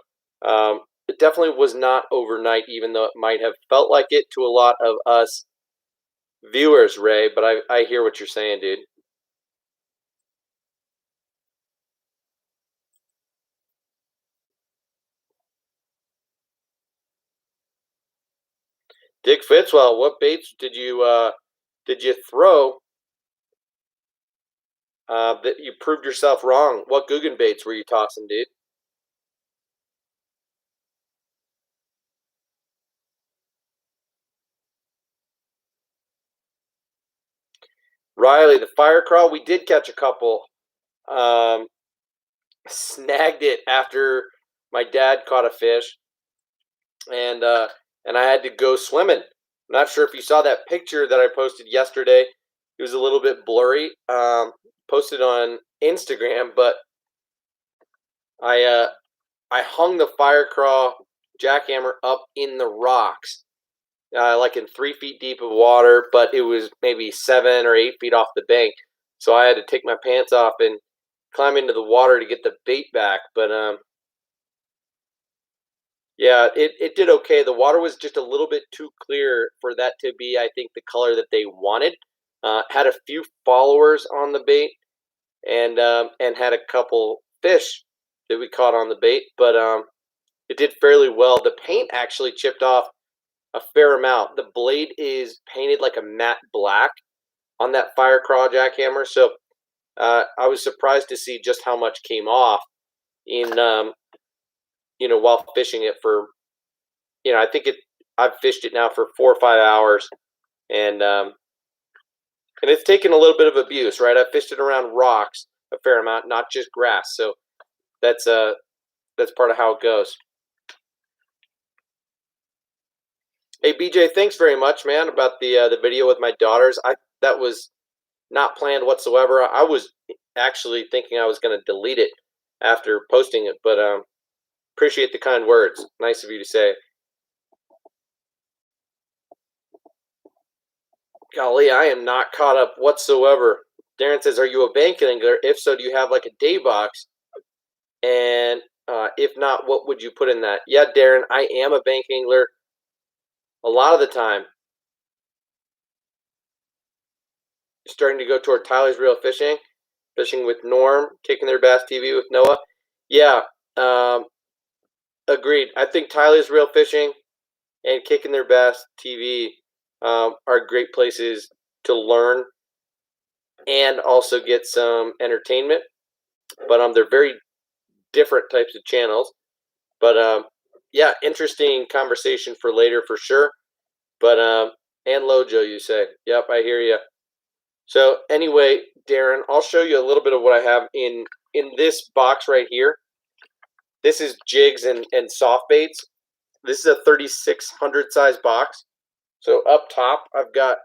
it definitely was not overnight, even though it might have felt like it to a lot of us viewers, Ray. But I hear what you're saying, dude. Dick Fitzwell, what baits did you throw that you proved yourself wrong? What Guggen baits were you tossing, dude? Riley, the fire crawl, we did catch a couple. Snagged it after my dad caught a fish, and I had to go swimming. I'm not sure if you saw that picture that I posted yesterday. It was a little bit blurry. Posted on Instagram, but I hung the fire crawl jackhammer up in the rocks, like in 3 feet deep of water, but it was maybe 7 or 8 feet off the bank. So I had to take my pants off and climb into the water to get the bait back. But yeah, it did okay. The water was just a little bit too clear for that to be, I think, the color that they wanted. Had a few followers on the bait, and had a couple fish that we caught on the bait, but it did fairly well. The paint actually chipped off a fair amount. The blade is painted like a matte black on that fire crawl jackhammer, so I was surprised to see just how much came off in while fishing it for I think I've fished it now for 4 or 5 hours, and it's taken a little bit of abuse, right? I fished it around rocks a fair amount, not just grass, so that's part of how it goes. Hey BJ, thanks very much, man, about the video with my daughters. That was not planned whatsoever. I was actually thinking I was going to delete it after posting it, but appreciate the kind words. Nice of you to say. Golly, I am not caught up whatsoever. Darren says, "Are you a bank angler? If so, do you have like a day box? And if not, what would you put in that?" Yeah, Darren, I am a bank angler a lot of the time. Starting to go toward Tyler's Real Fishing, fishing with Norm, Kicking Their Bass TV with Noah. Yeah, agreed. I think Tyler's Real Fishing and Kicking Their Bass TV are great places to learn and also get some entertainment. But they're very different types of channels. But yeah, interesting conversation for later for sure. But and Lojo, you say? Yep, I hear you. So anyway, Darren, I'll show you a little bit of what I have in this box right here. This is jigs and soft baits. This is a 3600 size box. So up top, I've got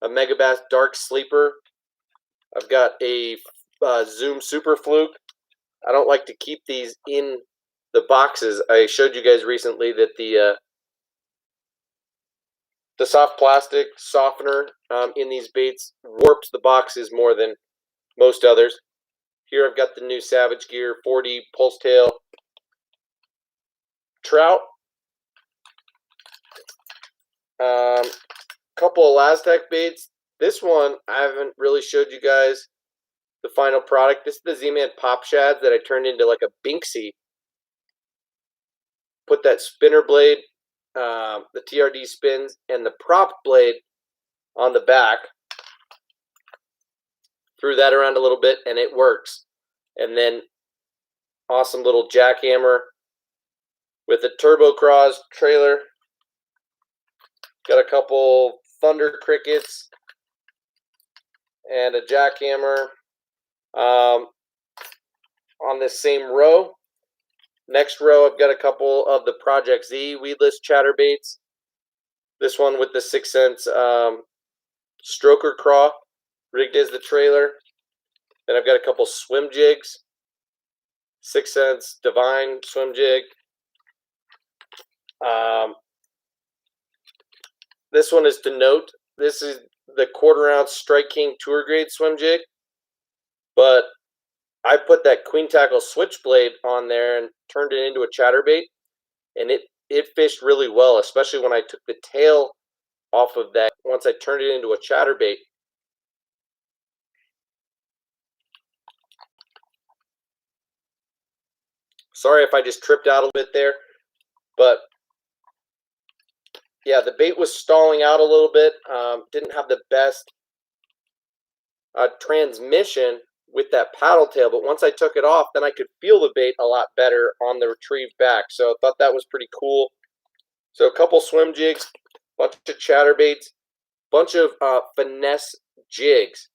a Megabass Dark Sleeper. I've got a Zoom Super Fluke. I don't like to keep these in the boxes. I showed you guys recently that the soft plastic softener in these baits warps the boxes more than most others. Here I've got the new Savage Gear 4D Pulse Tail trout. Couple of Laztec baits. This one I haven't really showed you guys the final product. This is the Z-Man Pop Shads that I turned into like a Binksy. Put that spinner blade, the TRD spins, and the prop blade on the back. Threw that around a little bit and it works. And then awesome little jackhammer with a Turbo Cross trailer. Got a couple Thunder Crickets and a jackhammer on this same row. Next row, I've got a couple of the Project Z weedless chatterbaits. This one with the 6 cents stroker craw rigged as the trailer. Then I've got a couple swim jigs, 6 cents Divine swim jig. This one is to note. This is the 1/4 ounce Strike King tour grade swim jig, but I put that Queen Tackle switchblade on there and turned it into a chatterbait, and it fished really well, especially when I took the tail off of that. Once I turned it into a chatterbait, sorry if I just tripped out a bit there, but yeah, the bait was stalling out a little bit. Didn't have the best transmission with that paddle tail, but once I took it off, then I could feel the bait a lot better on the retrieved back. So I thought that was pretty cool. So a couple swim jigs, bunch of chatterbaits, bunch of finesse jigs.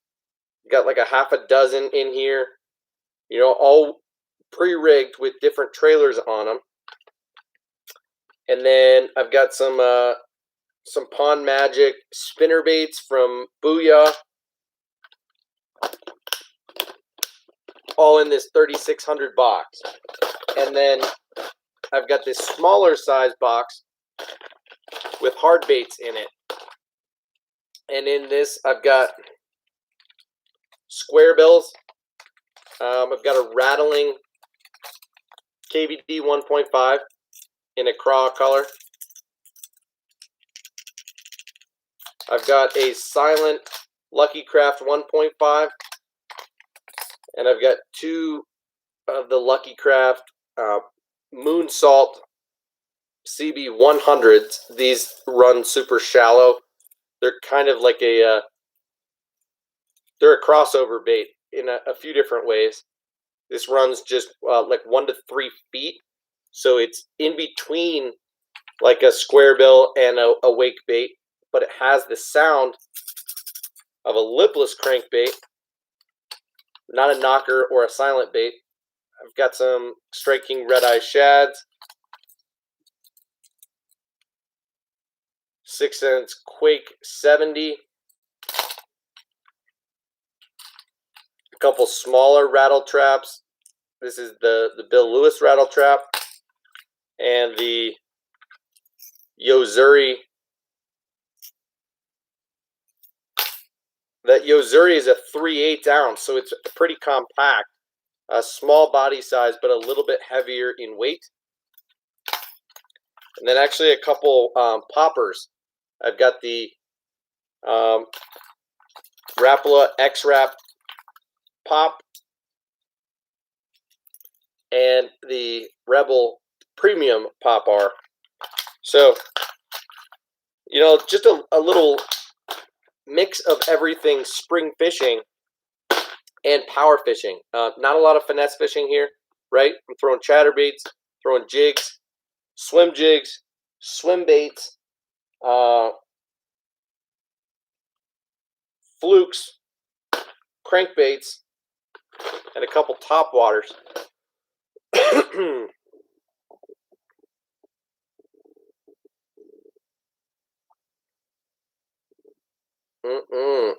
Got like a half a dozen in here, you know, all pre-rigged with different trailers on them. And then I've got some Pond Magic spinner baits from Booyah, all in this 3600 box. And then I've got this smaller size box with hard baits in it. And in this I've got square bills. I've got a rattling KVD 1.5 in a craw color. I've got a silent Lucky Craft 1.5, and I've got 2 of the Lucky Craft Moon Salt CB 100s. These run super shallow. They're kind of like they're a crossover bait in a few different ways. This runs just like 1 to 3 feet, so it's in between like a square bill and a wake bait, but it has the sound of a lipless crankbait, not a knocker or a silent bait. I've got some Strike King Red Eye Shads, 6 cents Quake 70, a couple smaller rattle traps. This is the Bill Lewis rattle trap and the Yozuri. That Yozuri is a 3/8 ounce, so it's pretty compact. A small body size, but a little bit heavier in weight. And then actually a couple poppers. I've got the Rapala X-Rap Pop and the Rebel Premium Pop R. So, you know, just a little mix of everything spring fishing and power fishing. Not a lot of finesse fishing here, right? I'm throwing chatterbaits, throwing jigs, swim baits, flukes, crankbaits, and a couple top waters.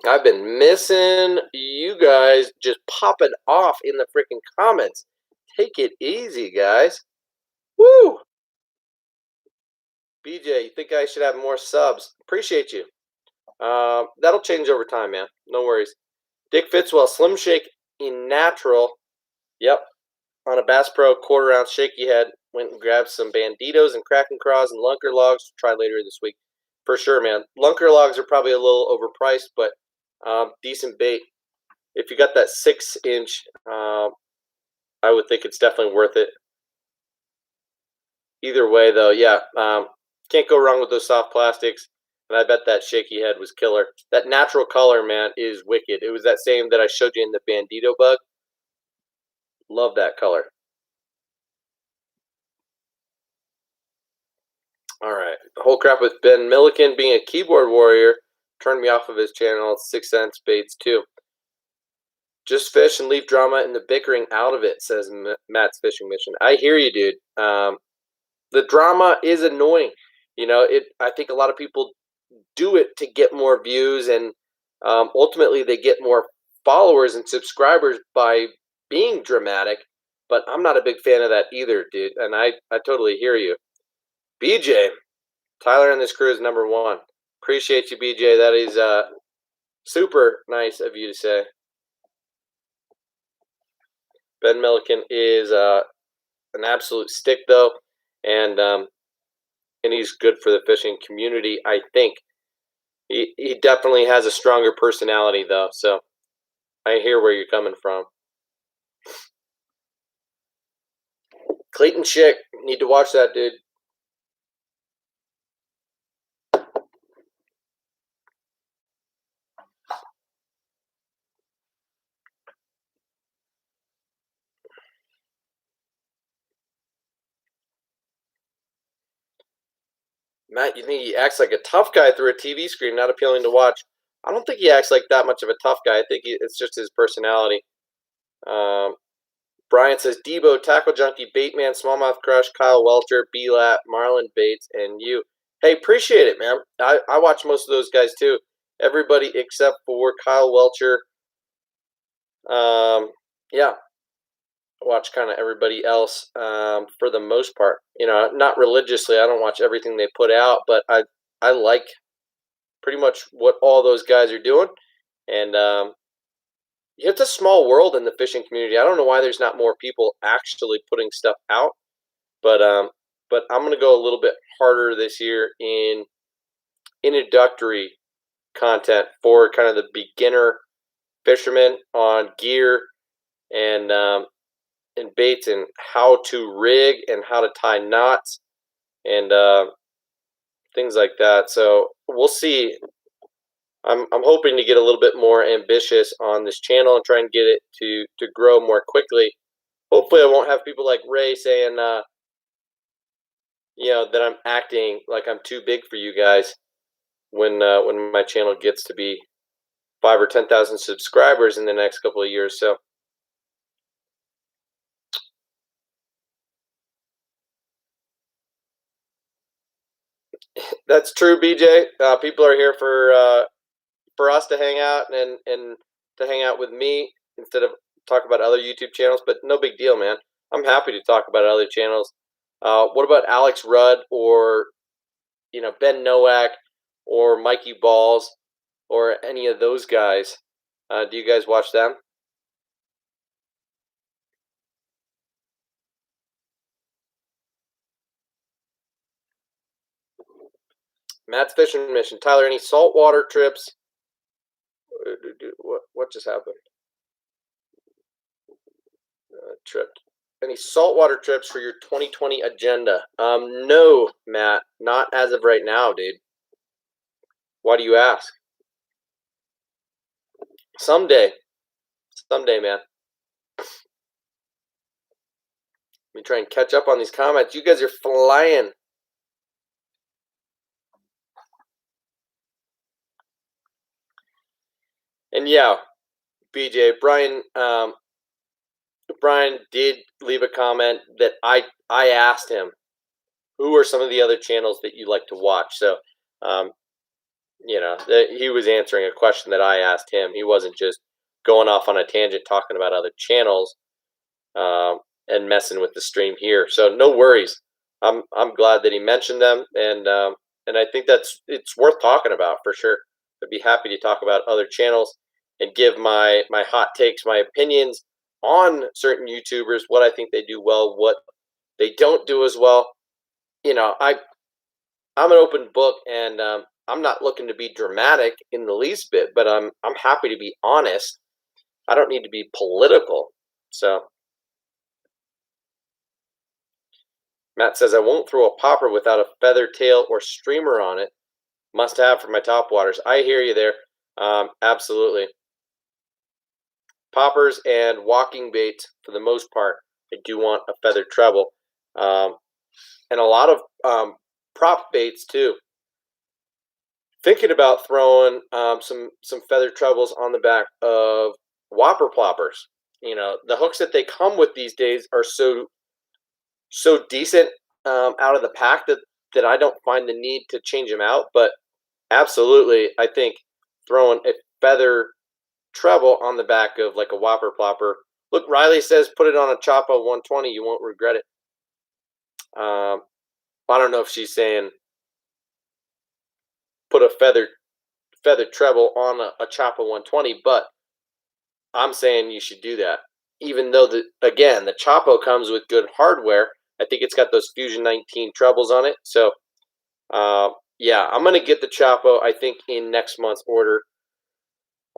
I've been missing you guys just popping off in the freaking comments. Take it easy, guys. Woo! BJ, you think I should have more subs? Appreciate you. That'll change over time, man. No worries. Dick Fitzwell, Slim Shake in natural. Yep. On a Bass Pro quarter-ounce shaky head. Went and grabbed some Banditos and Kraken Craws and Lunker Logs to try later this week. For sure, man. Lunker Logs are probably a little overpriced, but decent bait. If you got that 6-inch, I would think it's definitely worth it. Either way, though, yeah, can't go wrong with those soft plastics. And I bet that shaky head was killer. That natural color, man, is wicked. It was that same that I showed you in the Bandito bug. Love that color. All right. The whole crap with Ben Milliken being a keyboard warrior turned me off of his channel. 6 cents baits, too. Just fish and leave drama and the bickering out of it, says Matt's Fishing Mission. I hear you, dude. The drama is annoying. You know, I think a lot of people do it to get more views, and ultimately they get more followers and subscribers by being dramatic. But I'm not a big fan of that either, dude. And I totally hear you. BJ, Tyler and this crew is number one. Appreciate you, BJ. That is super nice of you to say. Ben Milliken is an absolute stick, though, and he's good for the fishing community, I think. He definitely has a stronger personality, though, so I hear where you're coming from. Clayton Schick, need to watch that, dude. Matt, you think he acts like a tough guy through a TV screen, not appealing to watch? I don't think he acts like that much of a tough guy. I think it's just his personality. Brian says, Debo, Tackle Junkie, Baitman, Smallmouth Crush, Kyle Welcher, B-Lat, Marlon Bates, and you. Hey, appreciate it, man. I watch most of those guys, too. Everybody except for Kyle Welcher. Yeah. I watch kind of everybody else for the most part. You know, not religiously. I don't watch everything they put out, but I like pretty much what all those guys are doing. And it's a small world in the fishing community. I don't know why there's not more people actually putting stuff out, but I'm going to go a little bit harder this year in introductory content for kind of the beginner fishermen on gear and baits and how to rig and how to tie knots and things like that. So we'll see. I'm hoping to get a little bit more ambitious on this channel and try and get it to grow more quickly. Hopefully I won't have people like Ray saying, you know, that I'm acting like I'm too big for you guys when my channel gets to be 5,000 or 10,000 subscribers in the next couple of years. So that's true, BJ. People are here for us to hang out and to hang out with me instead of talk about other YouTube channels. But no big deal, man. I'm happy to talk about other channels. What about Alex Rudd or Ben Nowak or Mikey Balls or any of those guys? Do you guys watch them? Matt's Fishing Mission. Tyler, any saltwater trips? What just happened? Tripped. Any saltwater trips for your 2020 agenda? No, Matt. Not as of right now, dude. Why do you ask? Someday. Someday, man. Let me try and catch up on these comments. You guys are flying. And yeah, BJ, Brian did leave a comment that I asked him, who are some of the other channels that you like to watch? So, he was answering a question that I asked him. He wasn't just going off on a tangent talking about other channels and messing with the stream here. So no worries. I'm glad that he mentioned them, and I think it's worth talking about for sure. I'd be happy to talk about other channels and give my hot takes, my opinions on certain YouTubers, what I think they do well, what they don't do as well. I'm an open book, and I'm not looking to be dramatic in the least bit, but I'm happy to be honest. I don't need to be political. So Matt says I won't throw a popper without a feather tail or streamer on it. Must have for my top waters. I hear you there. Absolutely. Poppers and walking baits for the most part. I do want a feathered treble, and a lot of prop baits too. Thinking about throwing some feathered trebles on the back of whopper ploppers. The hooks that they come with these days are so decent out of the pack that I don't find the need to change them out. But absolutely, I think throwing a feather treble on the back of like a whopper plopper. Look, Riley says put it on a Choppa 120. You won't regret it. I don't know if she's saying put a feathered treble on a Choppa 120, but I'm saying you should do that. Even though the Choppo comes with good hardware, I think it's got those Fusion 19 trebles on it. So yeah, I'm gonna get the Choppo, I think, in next month's order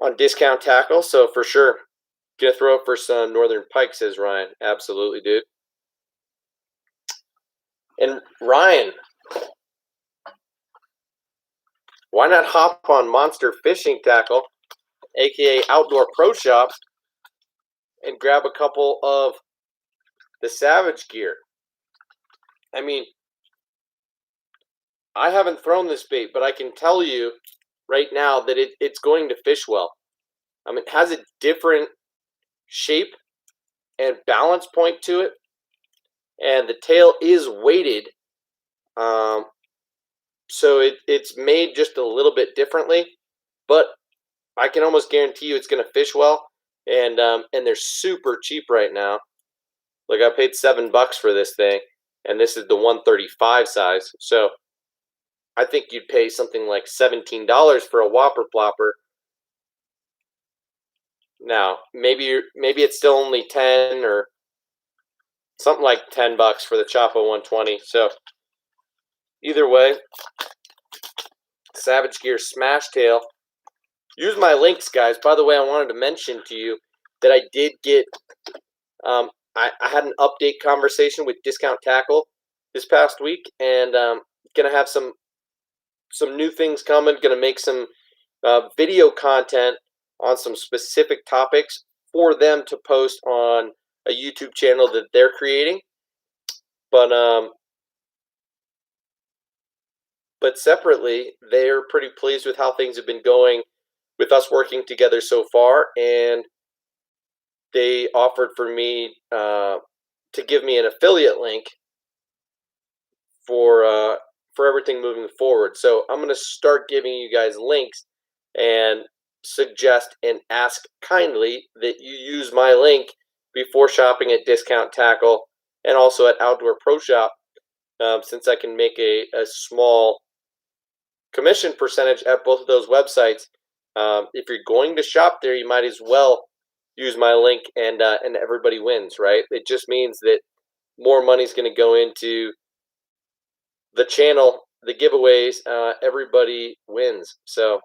on Discount Tackle. So for sure, gonna throw it for some Northern Pike, says Ryan. Absolutely, dude. And Ryan, why not hop on Monster Fishing Tackle, aka Outdoor Pro Shop, and grab a couple of the Savage gear? I mean, I haven't thrown this bait, but I can tell you right now that it's going to fish well. It has a different shape and balance point to it, and the tail is weighted, so it's made just a little bit differently. But I can almost guarantee you it's going to fish well, and they're super cheap right now. Like, I paid $7 for this thing, and this is the 135 size. So I think you'd pay something like $17 for a whopper plopper. Now, maybe it's still only 10 or something like $10 for the Choppa 120. So either way, Savage Gear Smash Tail. Use my links, guys. By the way, I wanted to mention to you that I did get I had an update conversation with Discount Tackle this past week, and gonna have some new things coming. Gonna make some video content on some specific topics for them to post on a YouTube channel that they're creating. But separately, they're pretty pleased with how things have been going with us working together so far, and they offered for me to give me an affiliate link for everything moving forward. So I'm going to start giving you guys links and suggest and ask kindly that you use my link before shopping at Discount Tackle and also at Outdoor Pro Shop, since I can make a small commission percentage at both of those websites. If you're going to shop there, you might as well use my link, and everybody wins, right? It just means that more money's going to go into the channel, the giveaways. Everybody wins. So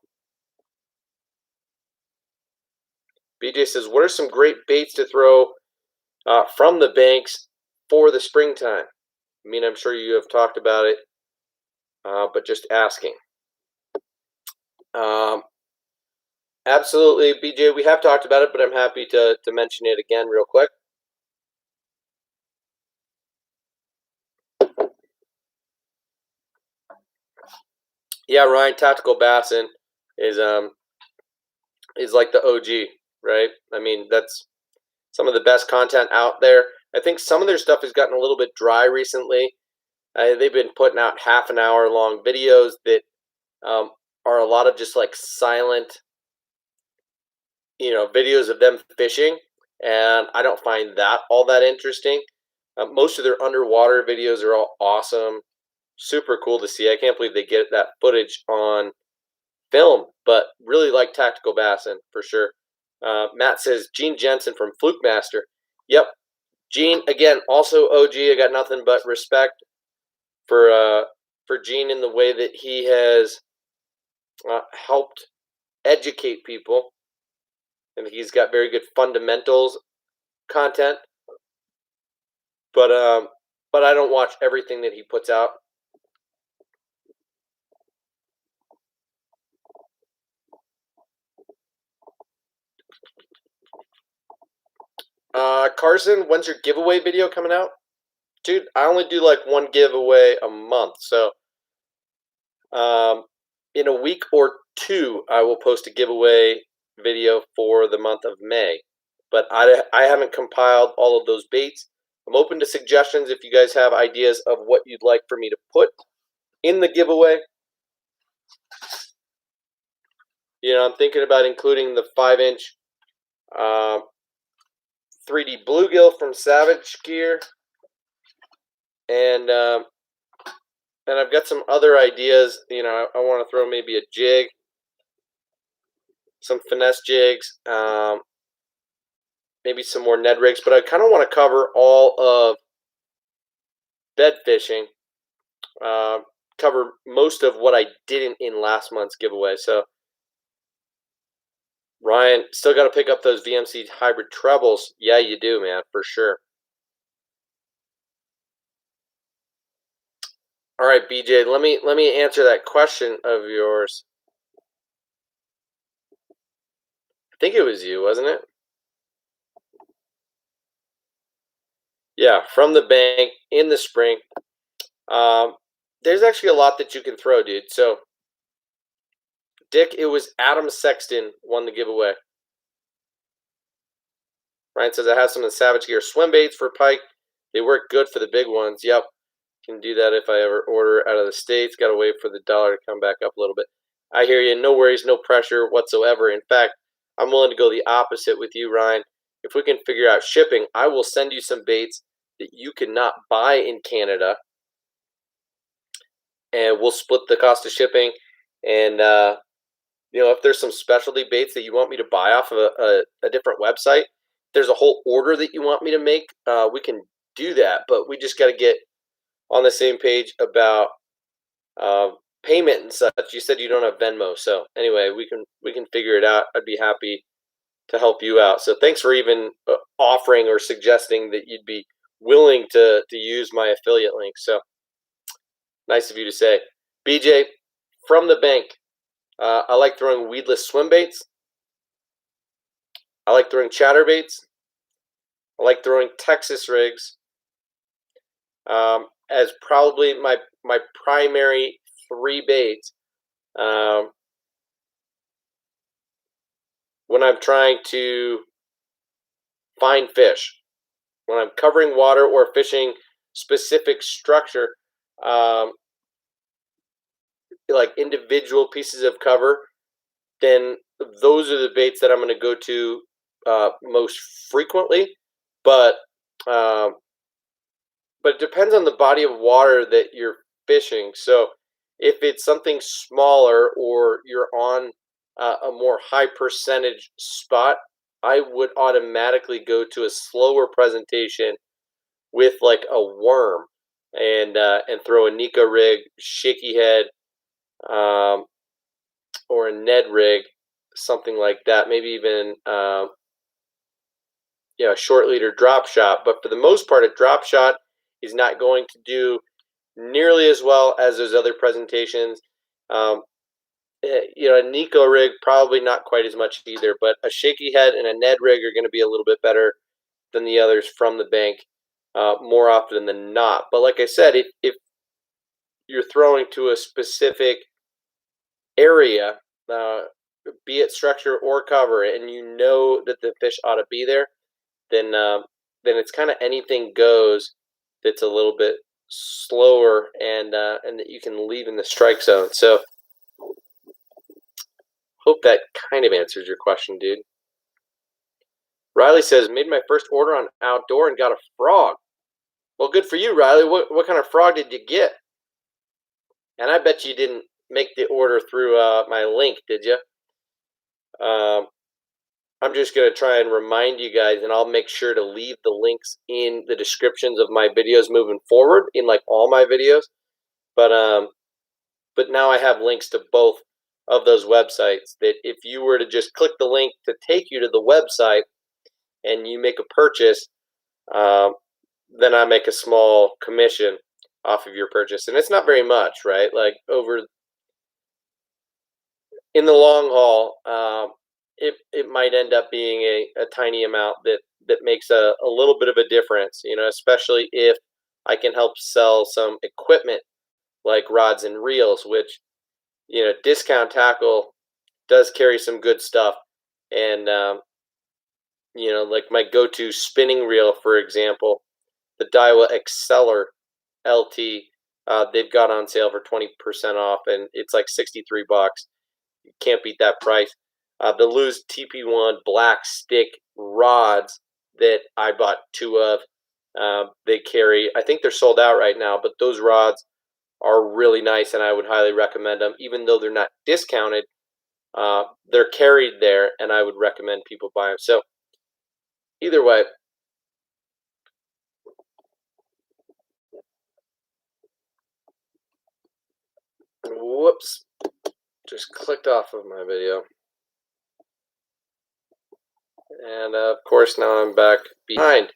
BJ says, what are some great baits to throw from the banks for the springtime? I mean, I'm sure you have talked about it, but just asking. Absolutely, BJ, we have talked about it, but I'm happy to mention it again real quick. Yeah, Ryan, Tactical Bassin is like the OG, right? I mean, that's some of the best content out there. I think some of their stuff has gotten a little bit dry recently. They've been putting out half an hour long videos that are a lot of just like silent, videos of them fishing, and I don't find that all that interesting. Most of their underwater videos are all awesome. Super cool to see. I can't believe they get that footage on film, but really like Tactical Bassin for sure. Matt says Gene Jensen from Fluke Master. Yep, Gene again, also OG. I got nothing but respect for Gene in the way that he has helped educate people, and he's got very good fundamentals content. But I don't watch everything that he puts out. Carson, when's your giveaway video coming out? Dude, I only do like one giveaway a month, so in a week or two, I will post a giveaway video for the month of May. But I haven't compiled all of those baits. I'm open to suggestions if you guys have ideas of what you'd like for me to put in the giveaway. You know, I'm thinking about including the 5-inch 3D bluegill from Savage Gear, and I've got some other ideas. You know, I want to throw maybe a jig, some finesse jigs, maybe some more Ned rigs, but I kind of want to cover all of bed fishing, cover most of what I didn't in last month's giveaway. So, Ryan, still got to pick up those VMC hybrid trebles. Yeah, you do, man, for sure. All right, BJ, let me answer that question of yours. I think it was you, wasn't it? Yeah, from the bank in the spring. There's actually a lot that you can throw, dude. So, Dick, it was Adam Sexton won the giveaway. Ryan says I have some of the Savage Gear swim baits for pike. They work good for the big ones. Yep, can do that if I ever order out of the States. Got to wait for the dollar to come back up a little bit. I hear you. No worries, no pressure whatsoever. In fact, I'm willing to go the opposite with you, Ryan. If we can figure out shipping, I will send you some baits that you cannot buy in Canada, and we'll split the cost of shipping. And you know, if there's some specialty baits that you want me to buy off of a different website, there's a whole order that you want me to make, we can do that. But we just got to get on the same page about payment and such. You said you don't have Venmo, so anyway, we can figure it out. I'd be happy to help you out. So thanks for even offering or suggesting that you'd be willing to use my affiliate link. So nice of you to say. BJ, from the bank, I like throwing weedless swim baits. I like throwing chatterbaits. I like throwing Texas rigs as probably my primary 3 baits when I'm trying to find fish. When I'm covering water or fishing specific structure, like individual pieces of cover, then those are the baits that I'm going to go to most frequently. But it depends on the body of water that you're fishing. So if it's something smaller or you're on a more high percentage spot, I would automatically go to a slower presentation with like a worm and throw a Nico rig, shaky head, or a Ned rig, something like that. Maybe even a short leader drop shot. But for the most part, a drop shot is not going to do nearly as well as those other presentations. A Nico rig probably not quite as much either, but a shaky head and a Ned rig are going to be a little bit better than the others from the bank more often than not. But like I said, if you're throwing to a specific area, be it structure or cover, and you know that the fish ought to be there, then it's kind of anything goes that's a little bit slower and that you can leave in the strike zone. So hope that kind of answers your question, dude. Riley says, made my first order on outdoor and got a frog. Well, good for you, Riley. What kind of frog did you get? And I bet you didn't make the order through my link, did you? I'm just going to try and remind you guys, and I'll make sure to leave the links in the descriptions of my videos moving forward, in like all my videos. But now I have links to both of those websites that if you were to just click the link to take you to the website and you make a purchase, then I make a small commission off of your purchase. And it's not very much, right? Like over in the long haul, it might end up being a tiny amount that makes a little bit of a difference, especially if I can help sell some equipment like rods and reels, which, Discount Tackle does carry some good stuff. And, like my go-to spinning reel, for example, the Daiwa Exceller LT, they've got on sale for 20% off, and it's like $63. You can't beat that price. The Lew's TP1 black stick rods that I bought 2 of, they carry, I think they're sold out right now, but those rods are really nice, and I would highly recommend them. Even though they're not discounted, they're carried there, and I would recommend people buy them. So either way, whoops, just clicked off of my video. And of course, now I'm back behind.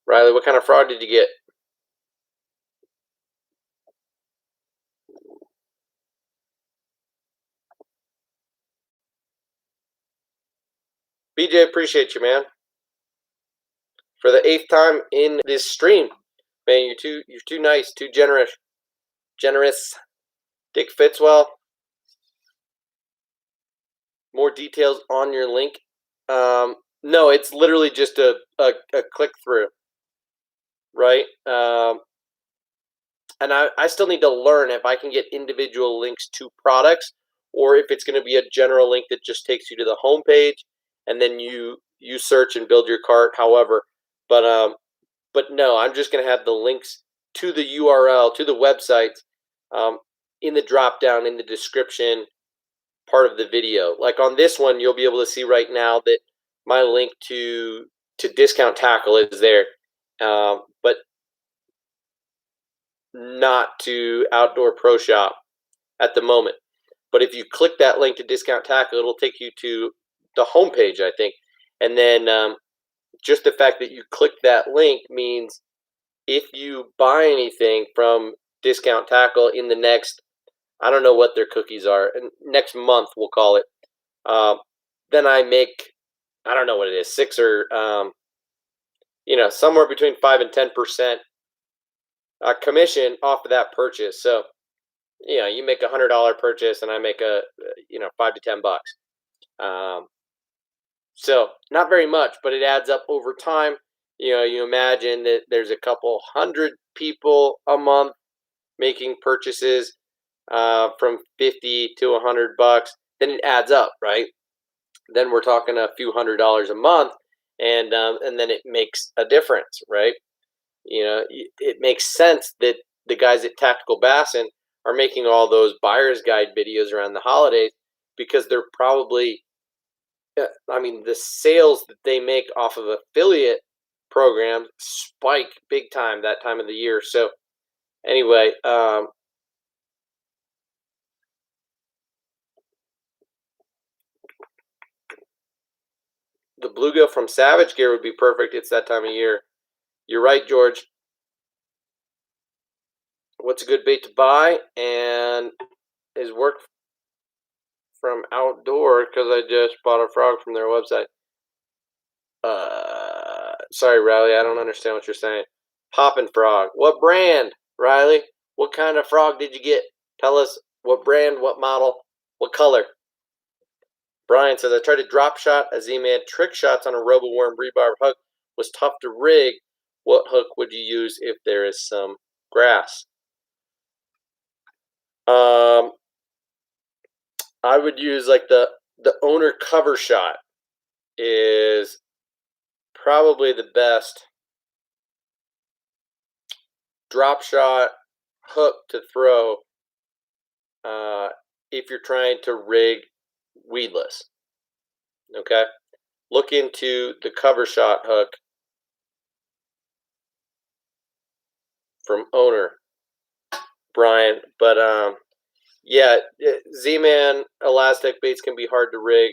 Riley, what kind of frog did you get? BJ, appreciate you, man. For the 8th time in this stream, man, you're too nice, too generous. Dick Fitzwell. More details on your link. No, it's literally just a click through, right? And I still need to learn if I can get individual links to products, or if it's going to be a general link that just takes you to the homepage, and then you search and build your cart. However, but no, I'm just going to have the links to the URL, to the websites, in the drop down in the description part of the video. Like on this one, you'll be able to see right now that my link to Discount Tackle is there, but not to Outdoor Pro Shop at the moment. But if you click that link to Discount Tackle, it'll take you to the homepage, I think. And then just the fact that you click that link means if you buy anything from Discount Tackle in the next, I don't know what their cookies are, next month we'll call it, then I make, I don't know what it is, 6 or somewhere between 5 and 10% commission off of that purchase. So you make $100 purchase, and I make a $5 to $10. So not very much, but it adds up over time. You imagine that there's a couple hundred people a month making purchases from $50 to $100, then it adds up, right? Then we're talking a few $100s a month, and then it makes a difference, right? It makes sense that the guys at Tactical Bassin are making all those buyer's guide videos around the holidays, because they're probably, the sales that they make off of affiliate programs spike big time that time of the year. So anyway, the bluegill from Savage Gear would be perfect. It's that time of year. You're right, George. What's a good bait to buy? And is work from Outdoor, because I just bought a frog from their website. Sorry, Riley, I don't understand what you're saying. Poppin' frog. What brand, Riley? What kind of frog did you get? Tell us what brand, what model, what color. Brian says, I tried to drop shot a Z-Man trick shots on a RoboWorm rebar hook. Was tough to rig. What hook would you use if there is some grass? I would use like the owner cover shot is probably the best drop shot hook to throw if you're trying to rig weedless. Okay, look into the cover shot hook from owner Brian. But yeah, Z-Man elastic baits can be hard to rig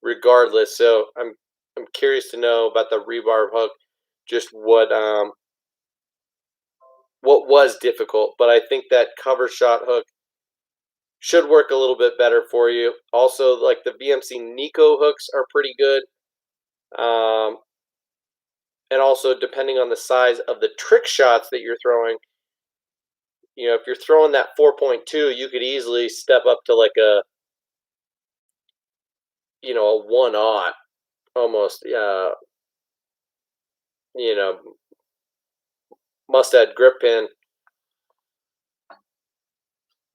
regardless. So I'm curious to know about the rebarb hook, just what was difficult. But I think that cover shot hook should work a little bit better for you. Also, like the VMC Nico hooks are pretty good. And also, depending on the size of the trick shots that you're throwing, if you're throwing that 4.2, you could easily step up to like a 1/0 almost. Mustad grip pin.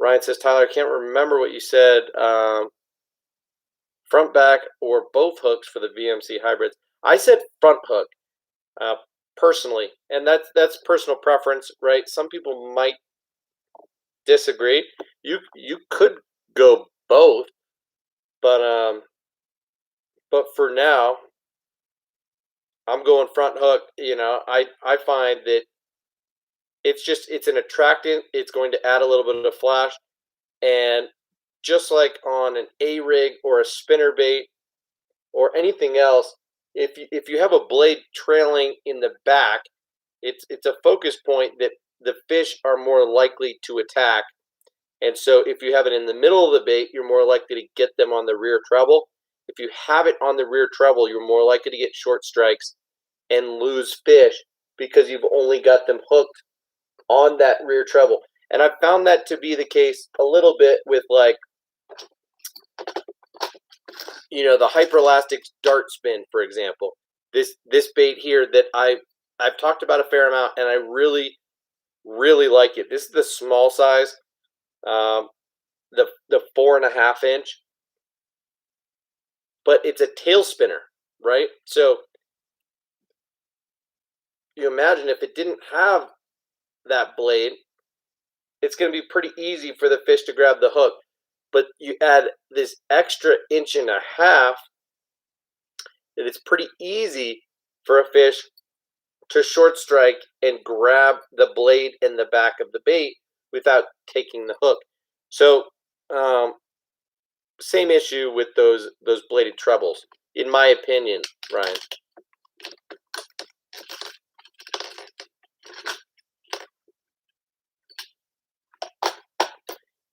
Ryan says, Tyler, I can't remember what you said. Front, back, or both hooks for the VMC hybrids. I said front hook, personally, and that's personal preference, right? Some people might disagree. You could go both, but for now, I'm going front hook. I find that it's an attractant. It's going to add a little bit of flash, and just like on an A rig or a spinner bait or anything else, if you have a blade trailing in the back, it's a focus point that the fish are more likely to attack. And so if you have it in the middle of the bait, you're more likely to get them on the rear treble. If you have it on the rear treble, you're more likely to get short strikes and lose fish because you've only got them hooked on that rear treble. And I've found that to be the case a little bit with the hyperelastic dart spin, for example. This bait here that I've talked about a fair amount, and I really, really like it. This is the small size, the 4.5 inch, but it's a tail spinner, right? So you imagine if it didn't have that blade, it's going to be pretty easy for the fish to grab the hook. But you add this extra 1.5 inches, and it's pretty easy for a fish to short strike and grab the blade in the back of the bait without taking the hook. So same issue with those bladed trebles, in my opinion, Ryan.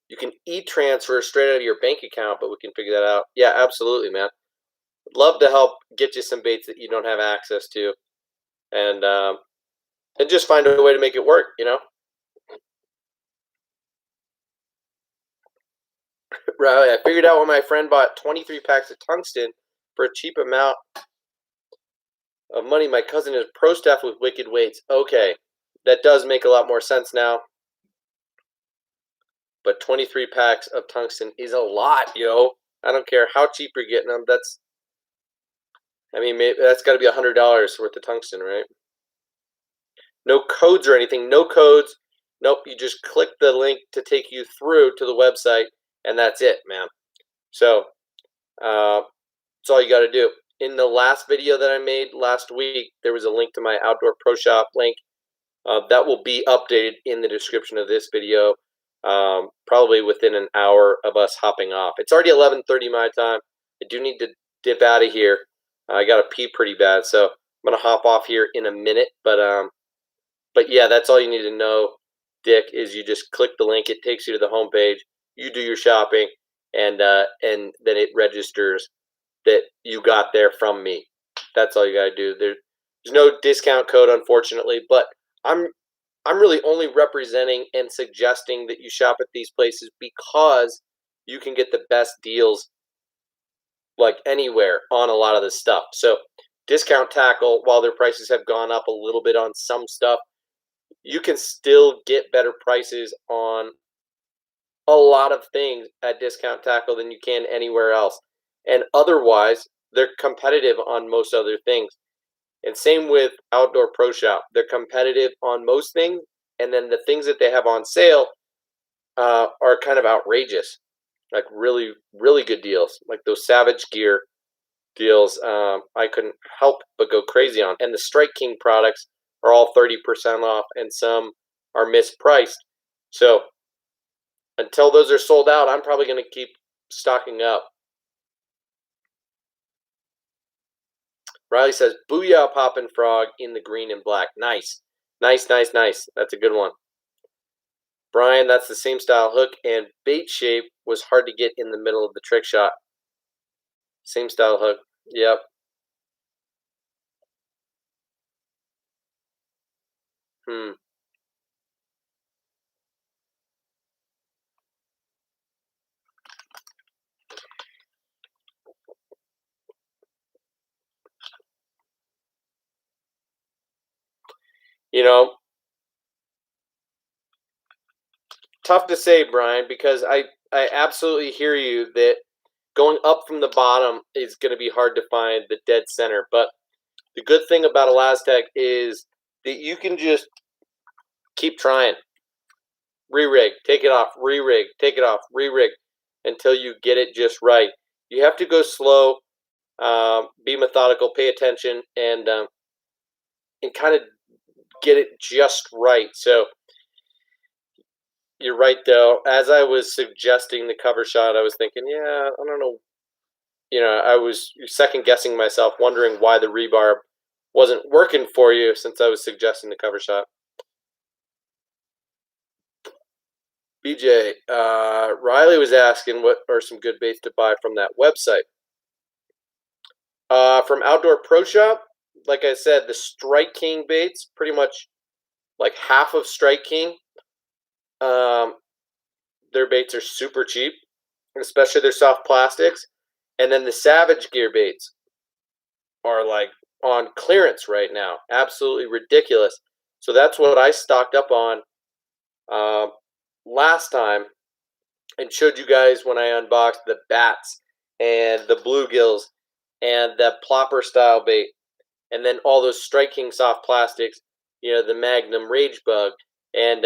You can e-transfer straight out of your bank account, but we can figure that out. Yeah, absolutely, man. Love to help get you some baits that you don't have access to, and just find a way to make it work. Right. I figured out when my friend bought 23 packs of tungsten for a cheap amount of money. My cousin is pro staff with wicked weights. Okay, that does make a lot more sense now. But 23 packs of tungsten is a lot, yo. I don't care how cheap you're getting them. That's got to be $100 worth of tungsten, right? No codes or anything. No codes. Nope. You just click the link to take you through to the website, and that's it, man. So that's all you got to do. In the last video that I made last week, there was a link to my Outdoor Pro Shop link. That will be updated in the description of this video, probably within an hour of us hopping off. It's already 11:30 my time. I do need to dip out of here. I got to pee pretty bad, so I'm going to hop off here in a minute. But yeah, that's all you need to know, Dick, is you just click the link. It takes you to the homepage. You do your shopping, and then it registers that you got there from me. That's all you got to do. There's no discount code, unfortunately, but I'm really only representing and suggesting that you shop at these places because you can get the best deals like anywhere on a lot of this stuff. So Discount Tackle, while their prices have gone up a little bit on some stuff, you can still get better prices on a lot of things at Discount Tackle than you can anywhere else. And otherwise, they're competitive on most other things. And same with Outdoor Pro Shop. They're competitive on most things, and then the things that they have on sale are kind of outrageous, like really, really good deals, like those Savage Gear deals. I couldn't help but go crazy on. And the Strike King products are all 30% off, and some are mispriced. So until those are sold out, I'm probably going to keep stocking up. Riley says, "Booyah, Poppin' Frog in the green and black." Nice. Nice, nice, nice. That's a good one. Brian, that's the same style hook and bait shape was hard to get in the middle of the trick shot. Same style hook. Yep. Hmm. You know, tough to say, Brian, because I absolutely hear you that going up from the bottom is going to be hard to find the dead center. But the good thing about Elastec is that you can just keep trying. Re-rig, take it off, re-rig, take it off, re-rig until you get it just right. You have to go slow, be methodical, pay attention, and kind of get it just right. So you're right, though. As I was suggesting the cover shot, I was thinking, yeah, I don't know. I was second guessing myself, wondering why the rebarb wasn't working for you since I was suggesting the cover shot. BJ, Riley was asking what are some good baits to buy from that website. From Outdoor Pro Shop, like I said, the Strike King baits, pretty much like half of Strike King. Their baits are super cheap, especially their soft plastics. And then the Savage Gear baits are like on clearance right now. Absolutely ridiculous. So that's what I stocked up on last time and showed you guys when I unboxed the bats and the bluegills and the plopper style bait, and then all those Strike King soft plastics, the Magnum Rage Bug, and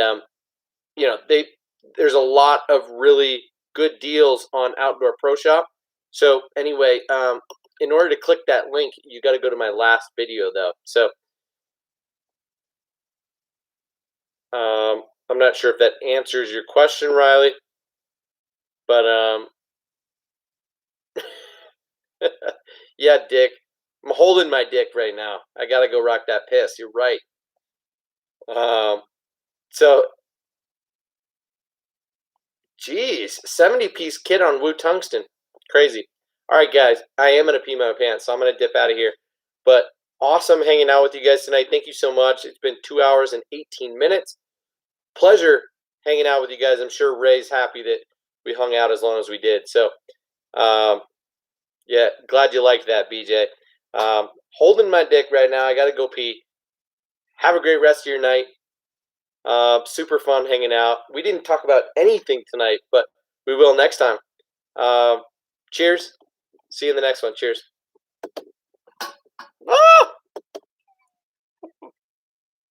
there's a lot of really good deals on Outdoor Pro Shop. So anyway, in order to click that link, you got to go to my last video though. So I'm not sure if that answers your question, Riley, but yeah, Dick, I'm holding my dick right now. I gotta go rock that piss. You're right. So, geez, 70-piece kit on Woo Tungsten, crazy. All right, guys, I am gonna pee my pants, so I'm gonna dip out of here. But awesome hanging out with you guys tonight. Thank you so much. It's been 2 hours and 18 minutes. Pleasure hanging out with you guys. I'm sure Ray's happy that we hung out as long as we did. So, yeah, glad you liked that, BJ. Holding my dick right now. I got to go pee. Have a great rest of your night. Super fun hanging out. We didn't talk about anything tonight, but we will next time. Cheers. See you in the next one. Cheers. Ah!